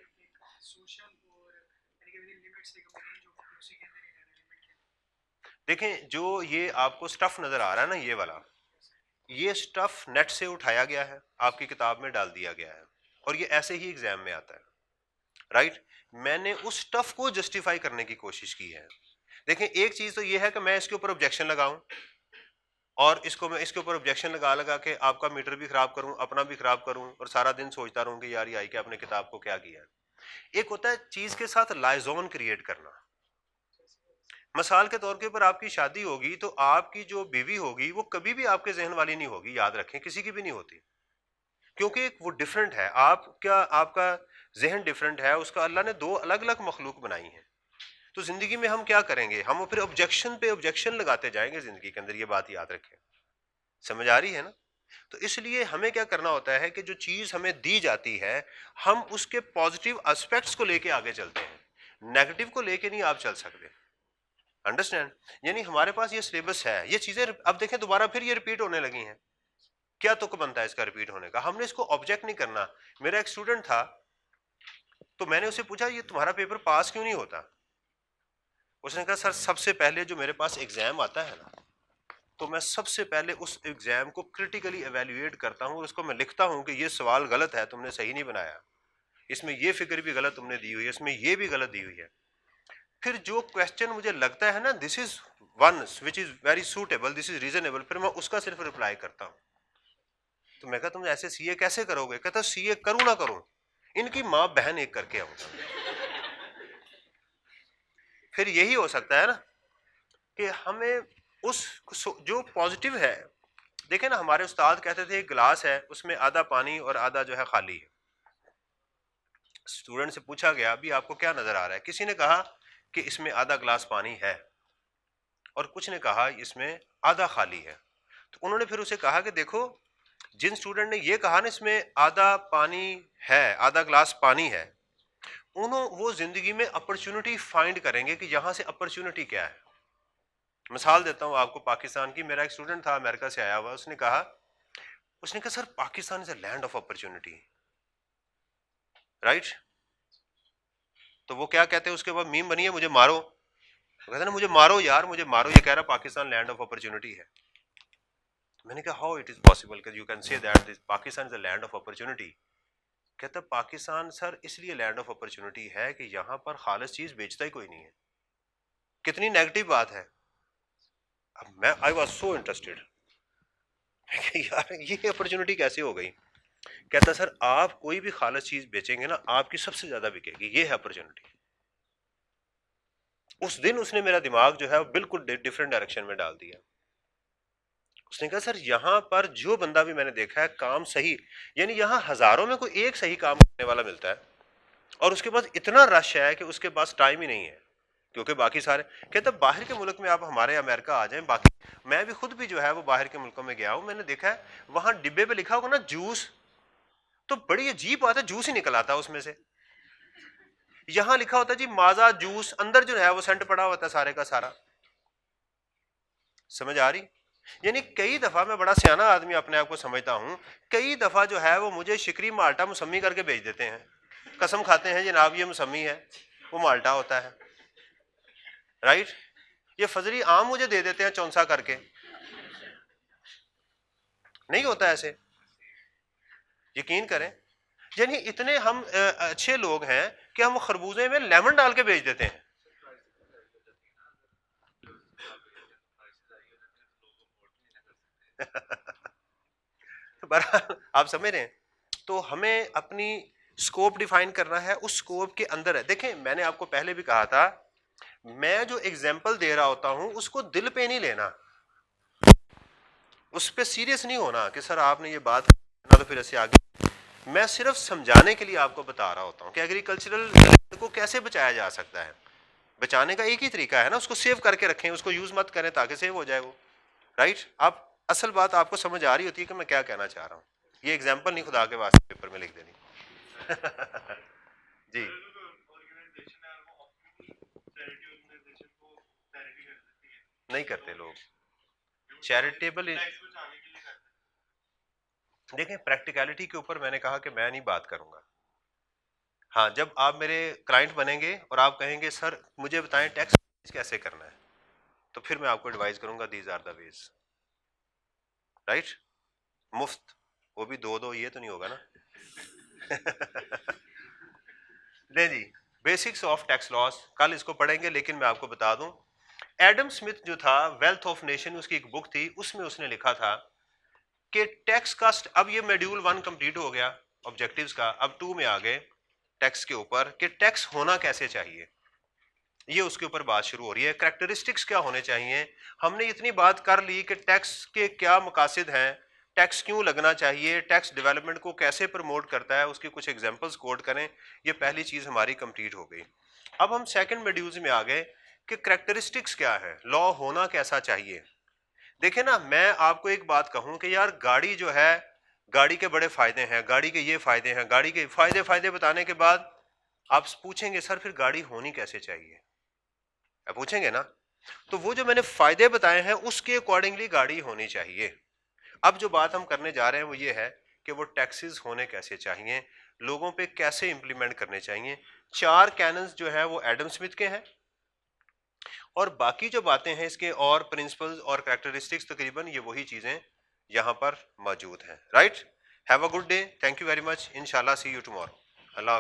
देखें, जो ये आपको स्टफ नजर आ रहा है ना, ये वाला, ये स्टफ नेट से उठाया गया है, आपकी किताब में डाल दिया गया है, और ये ऐसे ही एग्जाम में आता है, राइट। मैंने उस स्टफ को जस्टिफाई करने की कोशिश की है। देखें एक चीज तो ये है कि मैं इसके ऊपर ऑब्जेक्शन लगाऊं, और इसको मैं इसके ऊपर ऑब्जेक्शन लगा लगा के आपका मीटर भी खराब करूं, अपना भी खराब करूं, और सारा दिन सोचता रहूं कि यार ये आई कि आपने किताब को क्या किया। एक होता है चीज के साथ लाइजोन क्रिएट करना। मिसाल के तौर के ऊपर आपकी शादी होगी तो आपकी जो बीवी होगी वो कभी भी आपके जहन वाली नहीं होगी, याद रखें, किसी की भी नहीं होती, क्योंकि वो डिफरेंट है। आपका आपका जहन डिफरेंट है, उसका अल्लाह ने दो अलग अलग मखलूक बनाई है। तो जिंदगी में हम क्या करेंगे, हम फिर ऑब्जेक्शन पे ऑब्जेक्शन लगाते जाएंगे जिंदगी के अंदर, ये बात याद रखें। समझ आ रही है ना? तो इसलिए हमें क्या करना होता है कि जो चीज हमें दी जाती है, हम उसके पॉजिटिव एस्पेक्ट्स को लेके आगे चलते हैं, नेगेटिव को लेके नहीं आप चल सकते। अंडरस्टैंड? यानी हमारे पास ये सिलेबस है, ये चीजें अब देखें दोबारा फिर ये रिपीट होने लगी हैं। क्या तुक बनता है इसका रिपीट होने का? हमने इसको ऑब्जेक्ट नहीं करना। मेरा एक स्टूडेंट था, तो मैंने उससे पूछा ये तुम्हारा पेपर पास क्यों नहीं होता? उसने कहा सर सबसे पहले जो मेरे पास एग्जाम आता है ना, तो मैं सबसे पहले उस एग्जाम को क्रिटिकली एवेल्युएट करता हूँ, उसको मैं लिखता हूँ कि ये सवाल गलत है, तुमने सही नहीं बनाया, इसमें ये फिगर भी गलत तुमने दी हुई है, इसमें ये भी गलत दी हुई है। फिर जो क्वेश्चन मुझे लगता है ना this is one which is very suitable, this is reasonable, फिर मैं उसका सिर्फ रिप्लाई करता हूँ। तो मैं कहा तुम ऐसे सीए कैसे करोगे? कहता सीए करूं ना करूं, इनकी माँ बहन एक करके आऊंगा। फिर यही हो सकता है ना कि हमें उस जो पॉजिटिव है, देखे ना हमारे उस्ताद कहते थे एक गिलास है उसमें आधा पानी और आधा जो है खाली है। स्टूडेंट से पूछा गया अभी आपको क्या नजर आ रहा है? किसी ने कहा कि इसमें आधा गिलास पानी है, और कुछ ने कहा इसमें आधा खाली है। तो उन्होंने फिर उसे कहा कि देखो, जिन स्टूडेंट ने ये कहा ना इसमें आधा पानी है, आधा ग्लास पानी है, वो जिंदगी में अपॉर्चुनिटी फाइंड करेंगे कि यहां से अपॉर्चुनिटी क्या है। मिसाल देता हूं आपको पाकिस्तान की। मेरा एक स्टूडेंट था अमेरिका से आया हुआ, उसने कहा sir Pakistan is a land of opportunity, right. तो वो क्या कहते हैं उसके बाद मीम बनी है, मुझे मारो। तो कहते ना मुझे मारो यार, मुझे मारो, ये कह रहा पाकिस्तान लैंड ऑफ अपॉर्चुनिटी है। मैंने कहा how it is possible you can say that this Pakistan is a land of opportunity? कहता पाकिस्तान सर इसलिए लैंड ऑफ अपॉर्चुनिटी है कि यहां पर खालिस चीज बेचता ही कोई नहीं है। कितनी नेगेटिव बात है। अब मैं आई वॉज सो इंटरेस्टेड यार ये अपॉर्चुनिटी कैसे हो गई? कहता सर आप कोई भी खालिस चीज बेचेंगे ना, आपकी सबसे ज्यादा बिकेगी, ये है अपॉर्चुनिटी। उस दिन उसने मेरा दिमाग जो है बिल्कुल डिफरेंट डायरेक्शन में डाल दिया। उसने कहा सर यहाँ पर जो बंदा भी मैंने देखा है काम सही, यानी यहाँ हजारों में कोई एक सही काम करने वाला मिलता है, और उसके पास इतना रश है कि उसके पास टाइम ही नहीं है, क्योंकि बाकी सारे। कहते बाहर के मुल्क में आप हमारे अमेरिका आ जाएं, बाकी मैं भी खुद भी जो है वो बाहर के मुल्कों में गया हूं, मैंने देखा है वहां डिब्बे पे लिखा होगा ना जूस, तो बड़ी अजीब बात है, जूस ही निकल आता है उसमें से। यहां लिखा होता है जी माजा जूस, अंदर जो है वो सेंट पड़ा होता है सारे का सारा। समझ आ रही? यानी कई दफा मैं बड़ा सियाना आदमी अपने आप को समझता हूं, कई दफा जो है वो मुझे शिकरी माल्टा मौसमी करके भेज देते हैं, कसम खाते हैं जनाब ये मौसमी है, वो माल्टा होता है, राइट। ये फजरी आम मुझे दे देते हैं चौंसा करके, नहीं होता ऐसे। यकीन करें, यानी इतने हम अच्छे लोग हैं कि हम खरबूजे में लेमन डाल के बेच देते हैं। बहरहाल आप समझ रहे हैं, तो हमें अपनी स्कोप डिफाइन करना है, उस स्कोप के अंदर है। देखें, मैंने आपको पहले भी कहा था, मैं जो एग्जाम्पल दे रहा होता हूं उसको दिल पे नहीं लेना, उस पर सीरियस नहीं होना कि सर आपने ये बात करना तो फिर ऐसे आगे। मैं सिर्फ समझाने के लिए आपको बता रहा होता हूँ कि एग्रीकल्चरल को कैसे बचाया जा सकता है। बचाने का एक ही तरीका है ना, उसको सेव करके रखें, उसको यूज मत करें ताकि सेव हो जाए वो। राइट, आप असल बात आपको समझ आ रही होती है कि मैं क्या कहना चाह रहा हूँ। ये एग्जाम्पल नहीं खुदा के वास्ते पेपर में लिख देनी। जी नहीं करते लोग चैरिटेबल। देखें, प्रैक्टिकलिटी के ऊपर मैंने कहा कि मैं नहीं बात करूंगा। हाँ, जब आप मेरे क्लाइंट बनेंगे और आप कहेंगे सर मुझे बताएं टैक्स कैसे करना है, तो फिर मैं आपको एडवाइस करूंगा these are the ways. Right, मुफ्त, वो भी दो दो, ये तो नहीं होगा ना। ले जी, बेसिक्स ऑफ टैक्स लॉस, कल इसको पढ़ेंगे, लेकिन मैं आपको बता दूं, एडम स्मिथ जो था, वेल्थ ऑफ नेशन उसकी एक बुक थी, उसमें उसने लिखा था कि टैक्स का, अब ये मॉड्यूल 1 कंप्लीट हो गया ऑब्जेक्टिव्स का, अब 2 में आ गए टैक्स के ऊपर कि टैक्स होना कैसे चाहिए। ये उसके ऊपर बात शुरू हो रही है, कैरेक्टरिस्टिक्स क्या होने चाहिए। हमने इतनी बात कर ली कि टैक्स के क्या मकासद हैं, टैक्स क्यों लगना चाहिए, टैक्स डेवलपमेंट को कैसे प्रमोट करता है, उसकी कुछ एग्जांपल्स कोट करें। ये पहली चीज हमारी कंप्लीट हो गई। अब हम सेकंड मॉड्यूल्स में आ गए कि कैरेक्टरिस्टिक्स क्या है, लॉ होना कैसा चाहिए। देखिए ना, मैं आपको एक बात कहूं कि यार गाड़ी जो है, गाड़ी के बड़े फायदे हैं, गाड़ी के ये फायदे हैं, गाड़ी के फायदे फायदे बताने के बाद आप पूछेंगे सर फिर गाड़ी होनी कैसे चाहिए, आप पूछेंगे ना। तो वो जो मैंने फायदे बताए हैं उसके अकॉर्डिंगली गाड़ी होनी चाहिए। अब जो बात हम करने जा रहे हैं वो ये है कि वो टैक्सेस होने कैसे चाहिए, लोगों पे कैसे इंप्लीमेंट करने चाहिए। 4 कैनन्स जो है वो एडम स्मिथ के हैं, और बाकी जो बातें हैं इसके और प्रिंसिपल्स और कैरेक्टरिस्टिक्स तकरीबन ये वही चीजें यहां पर मौजूद हैं। Right, have a good day, thank you very much, इंशाल्लाह सी यू टुमारो। अल्लाह।